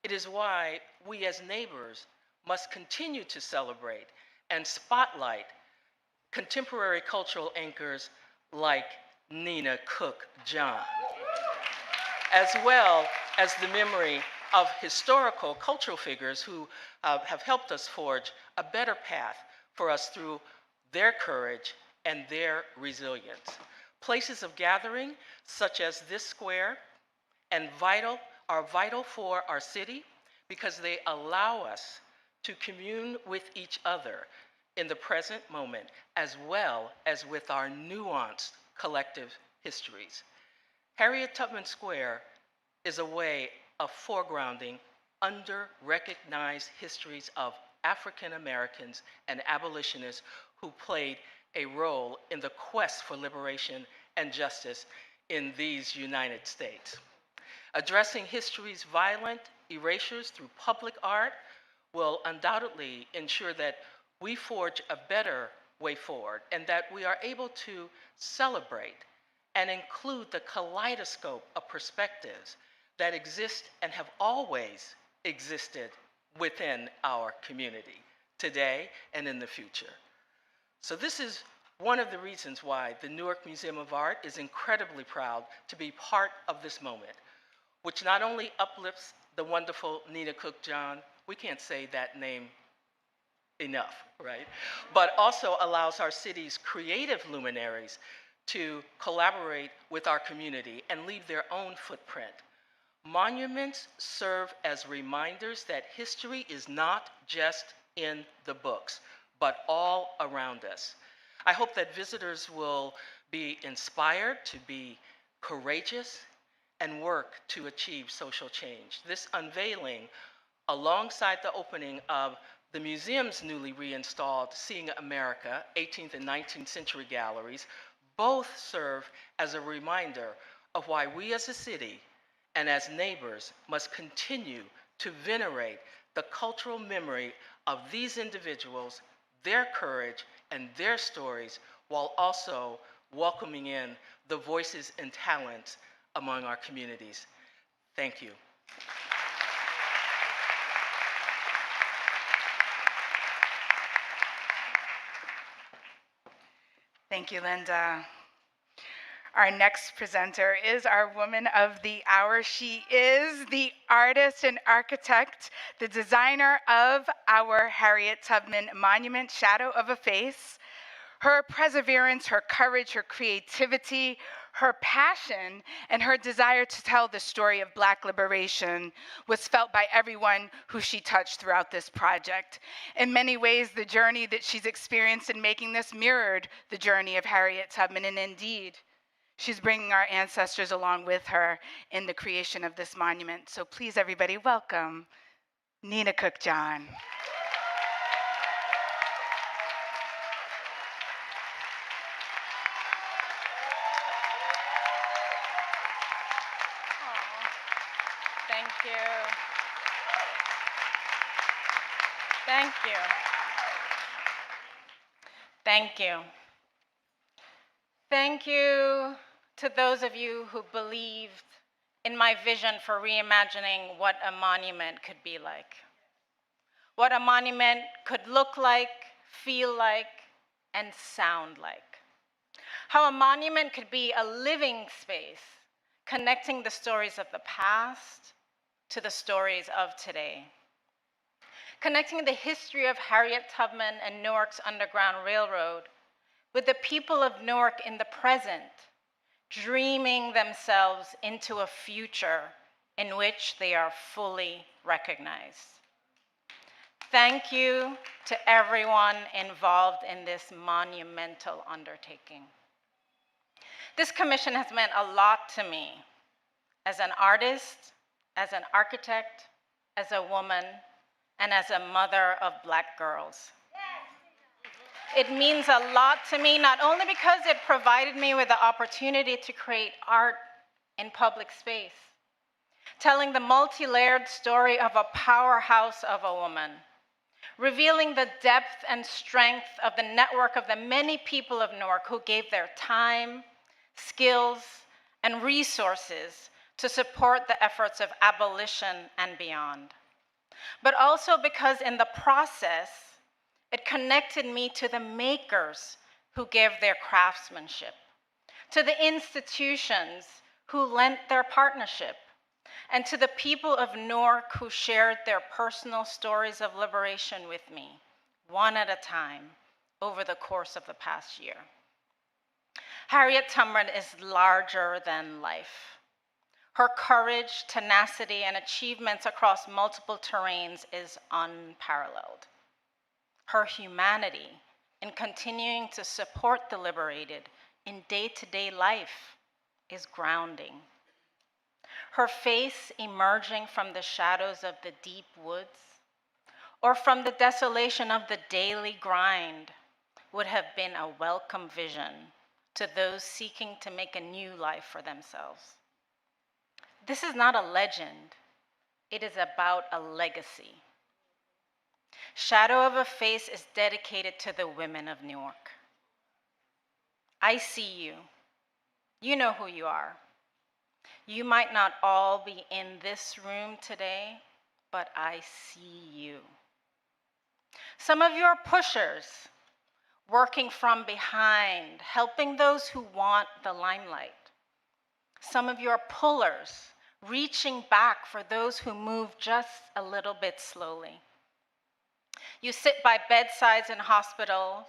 It is why we as neighbors must continue to celebrate and spotlight contemporary cultural anchors like Nina Cooke John, as well as the memory of historical cultural figures who have helped us forge a better path for us through their courage and their resilience. Places of gathering, such as this square, are vital for our city because they allow us to commune with each other in the present moment, as well as with our nuanced collective histories. Harriet Tubman Square is a way of foregrounding under-recognized histories of African Americans and abolitionists who played a role in the quest for liberation and justice in these United States. Addressing history's violent erasures through public art will undoubtedly ensure that we forge a better way forward and that we are able to celebrate and include the kaleidoscope of perspectives that exist and have always existed within our community, today and in the future. So this is one of the reasons why the Newark Museum of Art is incredibly proud to be part of this moment, which not only uplifts the wonderful Nina Cooke John, we can't say that name enough, right? But also allows our city's creative luminaries to collaborate with our community and leave their own footprint. Monuments serve as reminders that history is not just in the books, but all around us. I hope that visitors will be inspired to be courageous and work to achieve social change. This unveiling, alongside the opening of the museum's newly reinstalled Seeing America 18th and 19th century galleries, both serve as a reminder of why we as a city and as neighbors must continue to venerate the cultural memory of these individuals, their courage, and their stories, while also welcoming in the voices and talents among our communities. Thank you. Thank you, Linda. Our next presenter is our woman of the hour. She is the artist and architect, the designer of our Harriet Tubman Monument, Shadow of a Face. Her perseverance, her courage, her creativity, her passion, and her desire to tell the story of Black liberation was felt by everyone who she touched throughout this project. In many ways, the journey that she's experienced in making this mirrored the journey of Harriet Tubman, and indeed, she's bringing our ancestors along with her in the creation of this monument. So please, everybody, welcome Nina Cooke John. Thank you. Thank you. Thank you. Thank you to those of you who believed in my vision for reimagining what a monument could be like, what a monument could look like, feel like, and sound like. How a monument could be a living space connecting the stories of the past to the stories of today. Connecting the history of Harriet Tubman and Newark's Underground Railroad with the people of Newark in the present dreaming themselves into a future in which they are fully recognized. Thank you to everyone involved in this monumental undertaking. This commission has meant a lot to me as an artist, as an architect, as a woman, and as a mother of Black girls. It means a lot to me, not only because it provided me with the opportunity to create art in public space, telling the multi-layered story of a powerhouse of a woman, revealing the depth and strength of the network of the many people of Newark who gave their time, skills, and resources to support the efforts of abolition and beyond. But also because in the process, it connected me to the makers who gave their craftsmanship, to the institutions who lent their partnership, and to the people of Newark who shared their personal stories of liberation with me, one at a time, over the course of the past year. Harriet Tubman is larger than life. Her courage, tenacity, and achievements across multiple terrains is unparalleled. Her humanity in continuing to support the liberated in day-to-day life is grounding. Her face emerging from the shadows of the deep woods or from the desolation of the daily grind would have been a welcome vision to those seeking to make a new life for themselves. This is not a legend, it is about a legacy. Shadow of a Face is dedicated to the women of Newark. I see you. You know who you are. You might not all be in this room today, but I see you. Some of you are pushers, working from behind, helping those who want the limelight. Some of you are pullers, reaching back for those who move just a little bit slowly. You sit by bedsides in hospitals,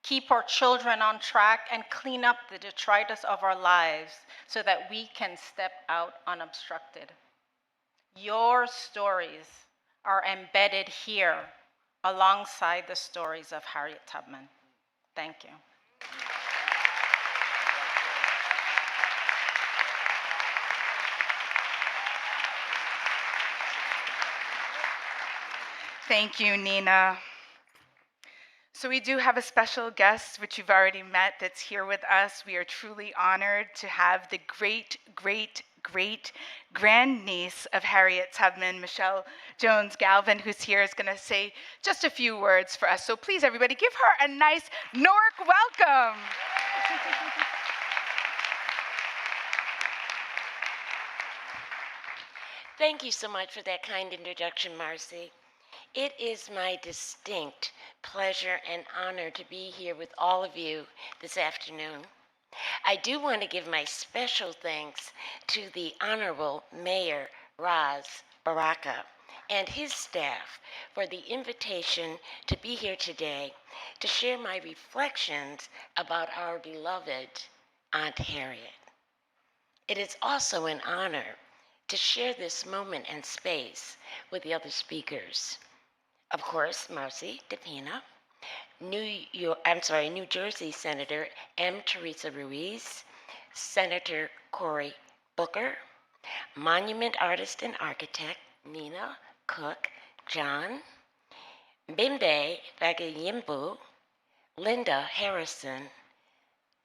keep our children on track, and clean up the detritus of our lives so that we can step out unobstructed. Your stories are embedded here alongside the stories of Harriet Tubman. Thank you. Thank you, Nina. So we do have a special guest, which you've already met, that's here with us. We are truly honored to have the great-great-great-grandniece of Harriet Tubman, Michelle Jones Galvin, who's here, is going to say just a few words for us. So please, everybody, give her a nice Newark welcome. Thank you so much for that kind introduction, Marcy. It is my distinct pleasure and honor to be here with all of you this afternoon. I do want to give my special thanks to the Honorable Mayor Ras Baraka and his staff for the invitation to be here today to share my reflections about our beloved Aunt Harriet. It is also an honor to share this moment and space with the other speakers. Of course, Marcy DePina, New Jersey Senator M. Teresa Ruiz, Senator Cory Booker, monument artist and architect Nina Cooke John, Bimbe Fagayimbu, Linda Harrison,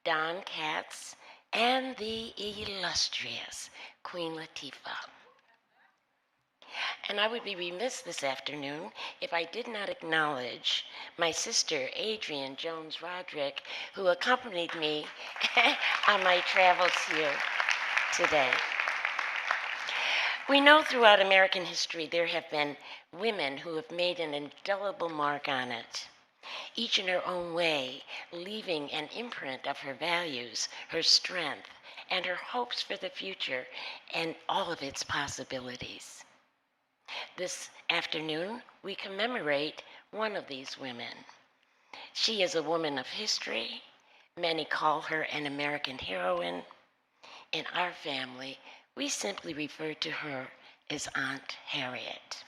Don Katz, and the illustrious Queen Latifah. And I would be remiss this afternoon if I did not acknowledge my sister, Adrienne Jones-Roderick, who accompanied me on my travels here today. We know throughout American history there have been women who have made an indelible mark on it, each in her own way, leaving an imprint of her values, her strength, and her hopes for the future and all of its possibilities. This afternoon, we commemorate one of these women. She is a woman of history. Many call her an American heroine. in our family, we simply refer to her as Aunt Harriet.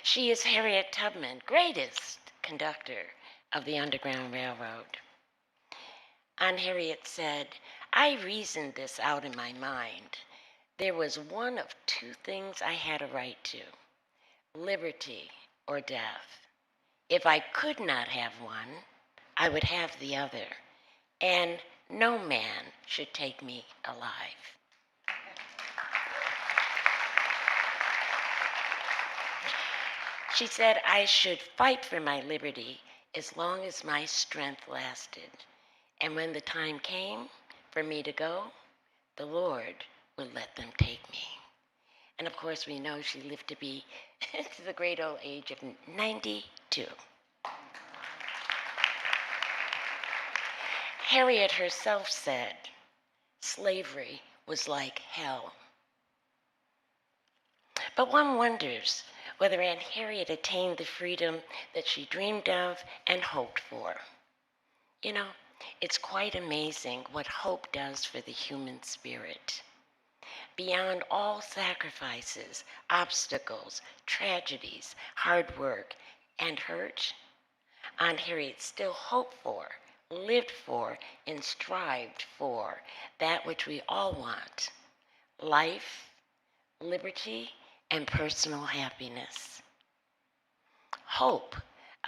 She is Harriet Tubman, greatest conductor of the Underground Railroad. Aunt Harriet said, "I reasoned this out in my mind. There was one of two things I had a right to, liberty or death. If I could not have one, I would have the other, and no man should take me alive." She said I should fight for my liberty as long as my strength lasted. And when the time came for me to go, the Lord would let them take me. And of course, we know she lived to be to the great old age of 92. Harriet herself said, slavery was like hell. But one wonders whether Aunt Harriet attained the freedom that she dreamed of and hoped for. You know, it's quite amazing what hope does for the human spirit. Beyond all sacrifices, obstacles, tragedies, hard work, and hurt, Aunt Harriet still hoped for, lived for, and strived for that which we all want: life, liberty, and personal happiness. Hope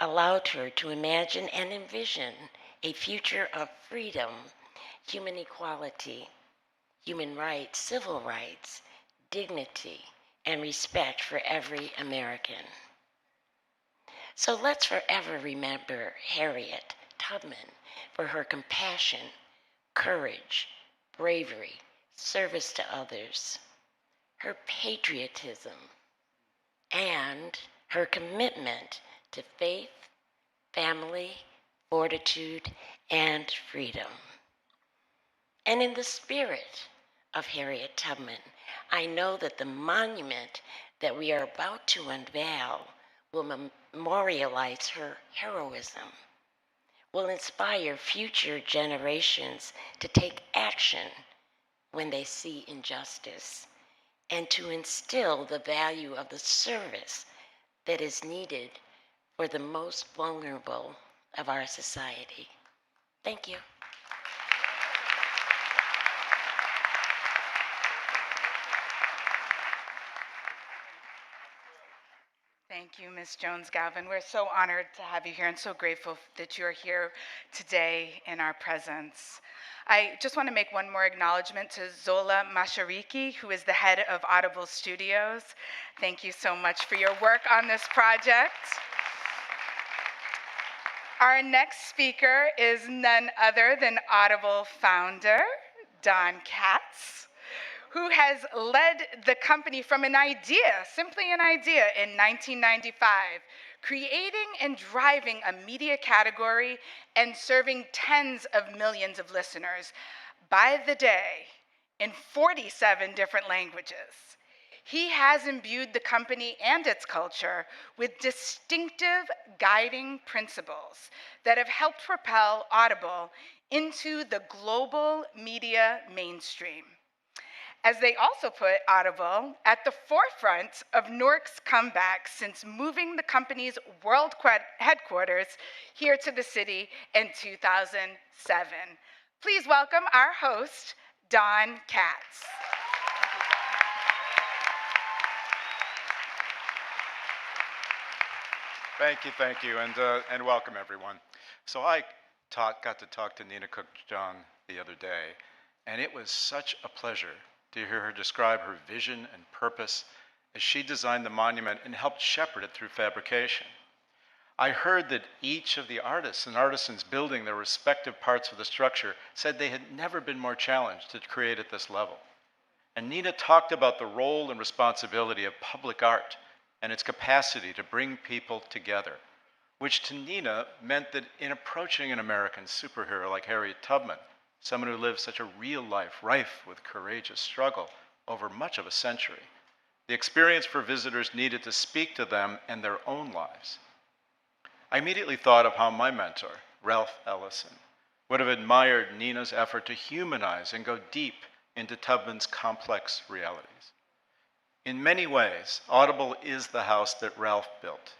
allowed her to imagine and envision a future of freedom, human equality, human rights, civil rights, dignity, and respect for every American. So let's forever remember Harriet Tubman for her compassion, courage, bravery, service to others, her patriotism, and her commitment to faith, family, fortitude, and freedom. And in the spirit of Harriet Tubman, I know that the monument that we are about to unveil will memorialize her heroism, will inspire future generations to take action when they see injustice, and to instill the value of the service that is needed for the most vulnerable of our society. Thank you. Thank you, Ms. Jones-Galvin. We're so honored to have you here and so grateful that you're here today in our presence. I just want to make one more acknowledgement to Zola Mashariki, who is the head of Audible Studios. Thank you so much for your work on this project. Our next speaker is none other than Audible founder Don Katz, who has led the company from an idea, simply an idea, in 1995, creating and driving a media category and serving tens of millions of listeners by the day in 47 different languages. He has imbued the company and its culture with distinctive guiding principles that have helped propel Audible into the global media mainstream, as they also put Audible at the forefront of Newark's comeback since moving the company's world headquarters here to the city in 2007. Please welcome our host, Don Katz. Thank you, and welcome everyone. So I got to talk to Nina Cooke John the other day, and it was such a pleasure to hear her describe her vision and purpose as she designed the monument and helped shepherd it through fabrication. I heard that each of the artists and artisans building their respective parts of the structure said they had never been more challenged to create at this level. And Nina talked about the role and responsibility of public art and its capacity to bring people together, which to Nina meant that in approaching an American superhero like Harriet Tubman, someone who lived such a real life rife with courageous struggle over much of a century, the experience for visitors needed to speak to them and their own lives. I immediately thought of how my mentor, Ralph Ellison, would have admired Nina's effort to humanize and go deep into Tubman's complex realities. In many ways, Audible is the house that Ralph built,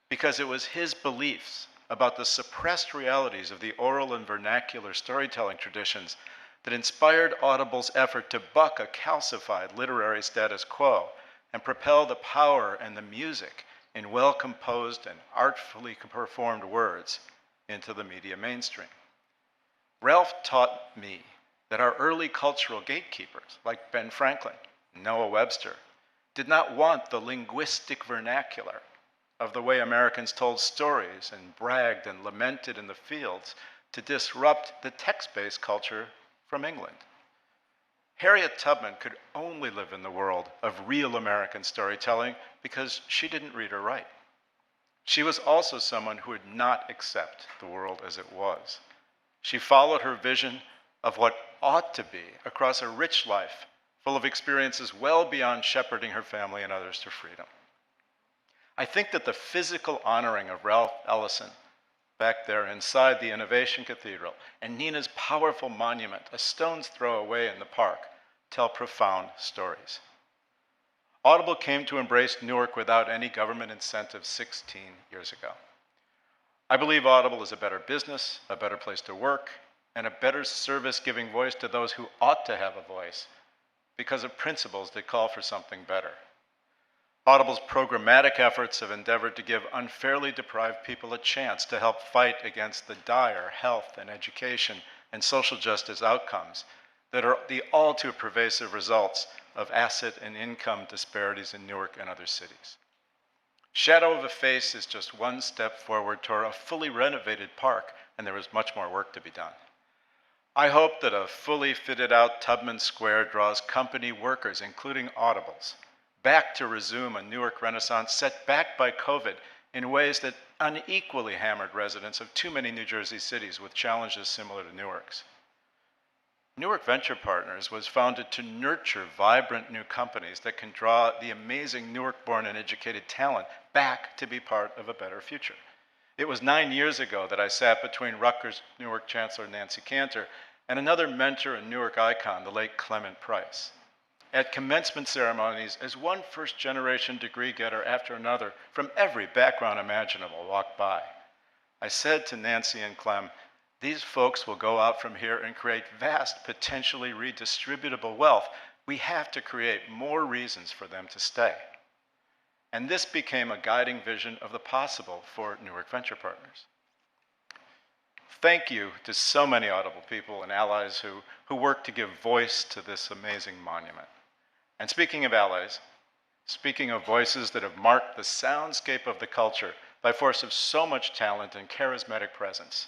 because it was his beliefs about the suppressed realities of the oral and vernacular storytelling traditions that inspired Audible's effort to buck a calcified literary status quo and propel the power and the music in well-composed and artfully performed words into the media mainstream. Ralph taught me that our early cultural gatekeepers, like Ben Franklin, Noah Webster, did not want the linguistic vernacular of the way Americans told stories and bragged and lamented in the fields to disrupt the text-based culture from England. Harriet Tubman could only live in the world of real American storytelling because she didn't read or write. She was also someone who would not accept the world as it was. She followed her vision of what ought to be across a rich life full of experiences well beyond shepherding her family and others to freedom. I think that the physical honoring of Ralph Ellison back there inside the Innovation Cathedral and Nina's powerful monument, a stone's throw away in the park, tell profound stories. Audible came to embrace Newark without any government incentive 16 years ago. I believe Audible is a better business, a better place to work, and a better service giving voice to those who ought to have a voice because of principles that call for something better. Audible's programmatic efforts have endeavored to give unfairly deprived people a chance to help fight against the dire health and education and social justice outcomes that are the all too pervasive results of asset and income disparities in Newark and other cities. Shadow of a Face is just one step forward toward a fully renovated park, and there is much more work to be done. I hope that a fully fitted out Tubman Square draws company workers, including Audible's, back to resume a Newark renaissance set back by COVID in ways that unequally hammered residents of too many New Jersey cities with challenges similar to Newark's. Newark Venture Partners was founded to nurture vibrant new companies that can draw the amazing Newark-born and educated talent back to be part of a better future. It was 9 years ago that I sat between Rutgers Newark Chancellor Nancy Cantor and another mentor and Newark icon, the late Clement Price. At commencement ceremonies, as one first-generation degree getter after another from every background imaginable walked by, I said to Nancy and Clem, these folks will go out from here and create vast, potentially redistributable wealth. We have to create more reasons for them to stay. And this became a guiding vision of the possible for Newark Venture Partners. Thank you to so many Audible people and allies who work to give voice to this amazing monument. And speaking of allies, speaking of voices that have marked the soundscape of the culture by force of so much talent and charismatic presence,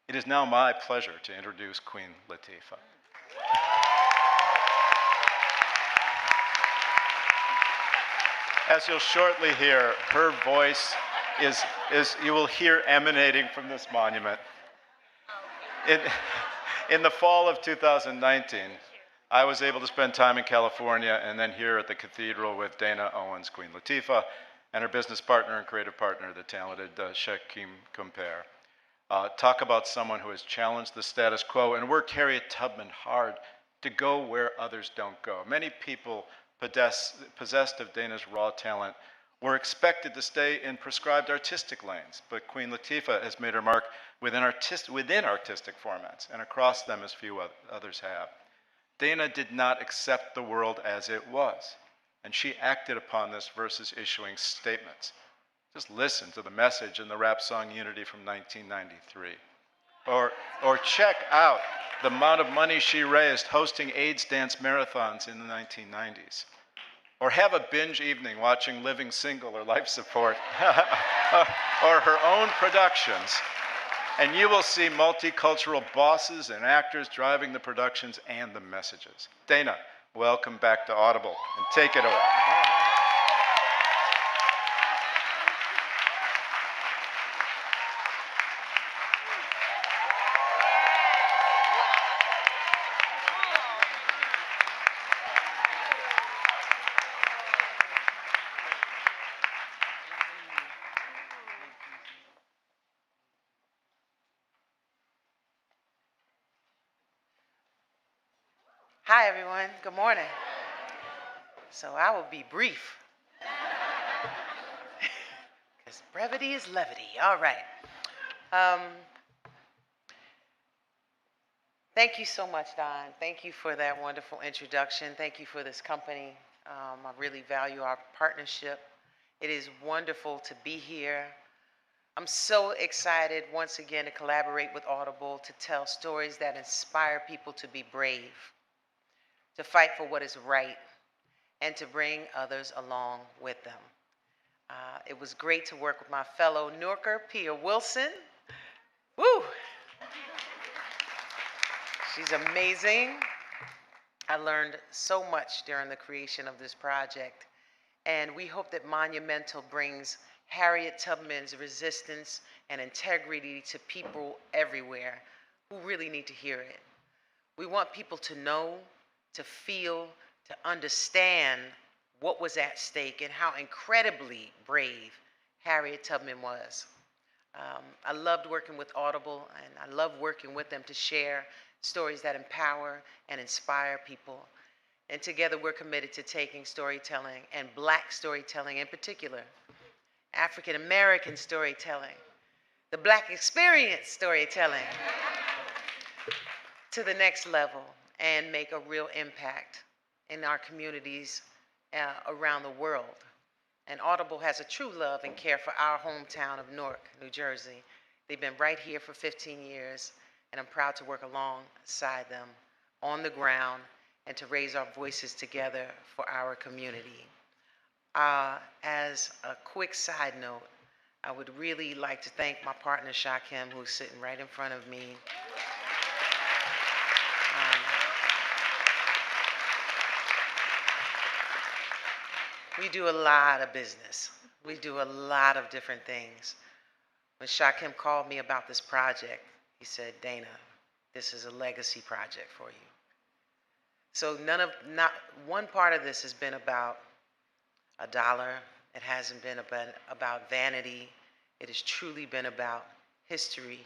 it is now my pleasure to introduce Queen Latifah. As you'll shortly hear, her voice is you will hear emanating from this monument. In the fall of 2019, I was able to spend time in California and then here at the cathedral with Dana Owens, Queen Latifah, and her business partner and creative partner, the talented Shakim Kumper. Talk about someone who has challenged the status quo and worked Harriet Tubman hard to go where others don't go. Many people possessed of Dana's raw talent were expected to stay in prescribed artistic lanes, but Queen Latifah has made her mark within artistic formats and across them as few others have. Dana did not accept the world as it was, and she acted upon this versus issuing statements. Just listen to the message in the rap song Unity from 1993. Or check out the amount of money she raised hosting AIDS dance marathons in the 1990s. Or have a binge evening watching Living Single or Life Support, or her own productions, and you will see multicultural bosses and actors driving the productions and the messages. Dana, welcome back to Audible, and take it away. Hi, everyone. Good morning. So I will be brief. Because brevity is levity. All right. Thank you so much, Don. Thank you for that wonderful introduction. Thank you for this company. I really value our partnership. It is wonderful to be here. I'm so excited once again to collaborate with Audible to tell stories that inspire people to be brave, to fight for what is right, and to bring others along with them. It was great to work with my fellow Newarker, Pia Wilson. Woo! She's amazing. I learned so much during the creation of this project, and we hope that Monumental brings Harriet Tubman's resistance and integrity to people everywhere who really need to hear it. We want people to know, to feel, to understand what was at stake and how incredibly brave Harriet Tubman was. I loved working with Audible, and I love working with them to share stories that empower and inspire people. And together we're committed to taking storytelling, and Black storytelling in particular, African American storytelling, the Black experience storytelling, to the next level and make a real impact in our communities around the world. And Audible has a true love and care for our hometown of Newark, New Jersey. They've been right here for 15 years, and I'm proud to work alongside them on the ground and to raise our voices together for our community. As a quick side note, I would really like to thank my partner, Shakim, who's sitting right in front of me. We do a lot of business. We do a lot of different things. When Shakim called me about this project, he said, Dana, this is a legacy project for you. So not one part of this has been about a dollar. It hasn't been about vanity. It has truly been about history,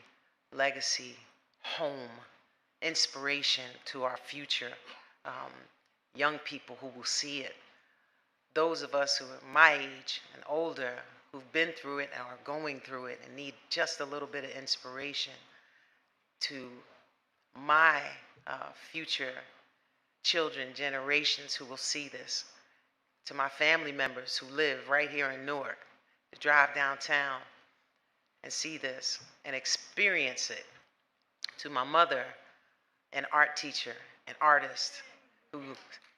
legacy, home, inspiration to our future, young people who will see it. Those of us who are my age and older, who've been through it and are going through it and need just a little bit of inspiration, to my future children, generations who will see this, to my family members who live right here in Newark, to drive downtown and see this and experience it, to my mother, an art teacher, an artist, who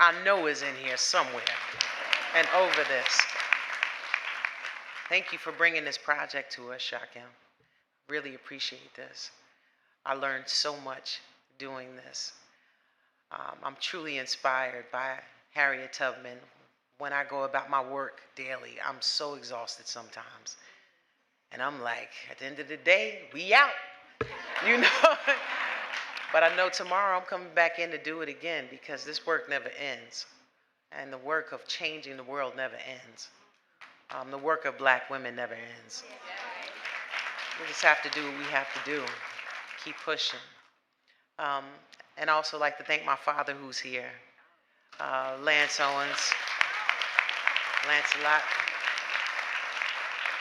I know is in here somewhere and over this. Thank you for bringing this project to us, Shakim. Really appreciate this. I learned so much doing this. I'm truly inspired by Harriet Tubman. When I go about my work daily, I'm so exhausted sometimes. And I'm like, at the end of the day, we out, you know? But I know tomorrow I'm coming back in to do it again, because this work never ends. And the work of changing the world never ends. The work of Black women never ends. We just have to do what we have to do. Keep pushing. And I also like to thank my father who's here, Lance Owens, Lancelot,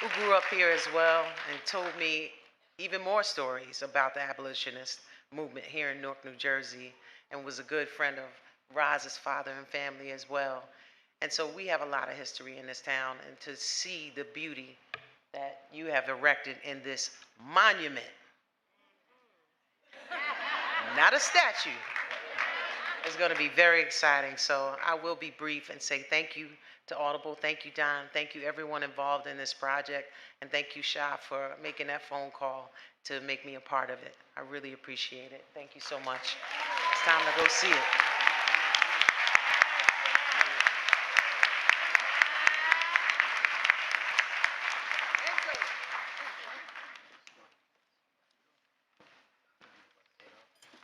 who grew up here as well and told me even more stories about the abolitionist movement here in Newark, New Jersey, and was a good friend of Raz's father and family as well. And so we have a lot of history in this town, and to see the beauty that you have erected in this monument, not a statue, is going to be very exciting. So I will be brief and say thank you to Audible, thank you, Don, thank you everyone involved in this project, and thank you, Sha, for making that phone call to make me a part of it. I really appreciate it. Thank you so much. It's time to go see it.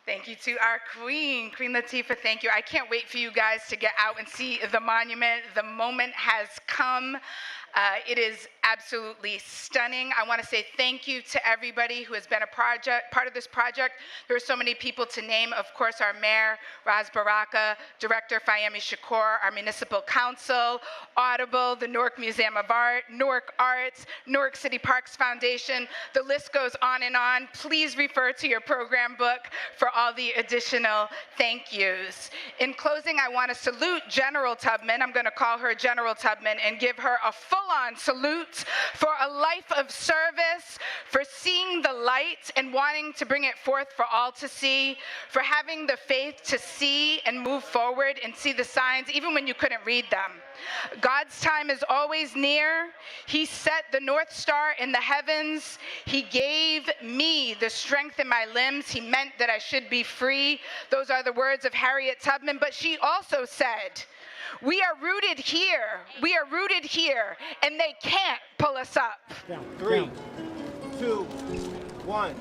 Thank you to our Queen Latifah. Thank you. I can't wait for you guys to get out and see the monument. The moment has come. It is absolutely stunning. I want to say thank you to everybody who has been part of this project. There are so many people to name. Of course, our mayor, Ras Baraka, Director Fayemi Shakur, our municipal council, Audible, the Newark Museum of Art, Newark Arts, Newark City Parks Foundation. The list goes on and on. Please refer to your program book for all the additional thank yous. In closing, I want to salute General Tubman. I'm going to call her General Tubman and give her a full-on salute for a life of service, for seeing the light and wanting to bring it forth for all to see, for having the faith to see and move forward and see the signs even when you couldn't read them. God's time is always near. He set the North Star in the heavens. He gave me the strength in my limbs. He meant that I should be free. Those are the words of Harriet Tubman, but she also said, we are rooted here. We are rooted here, and they can't pull us up. Down. 3, 2, 1.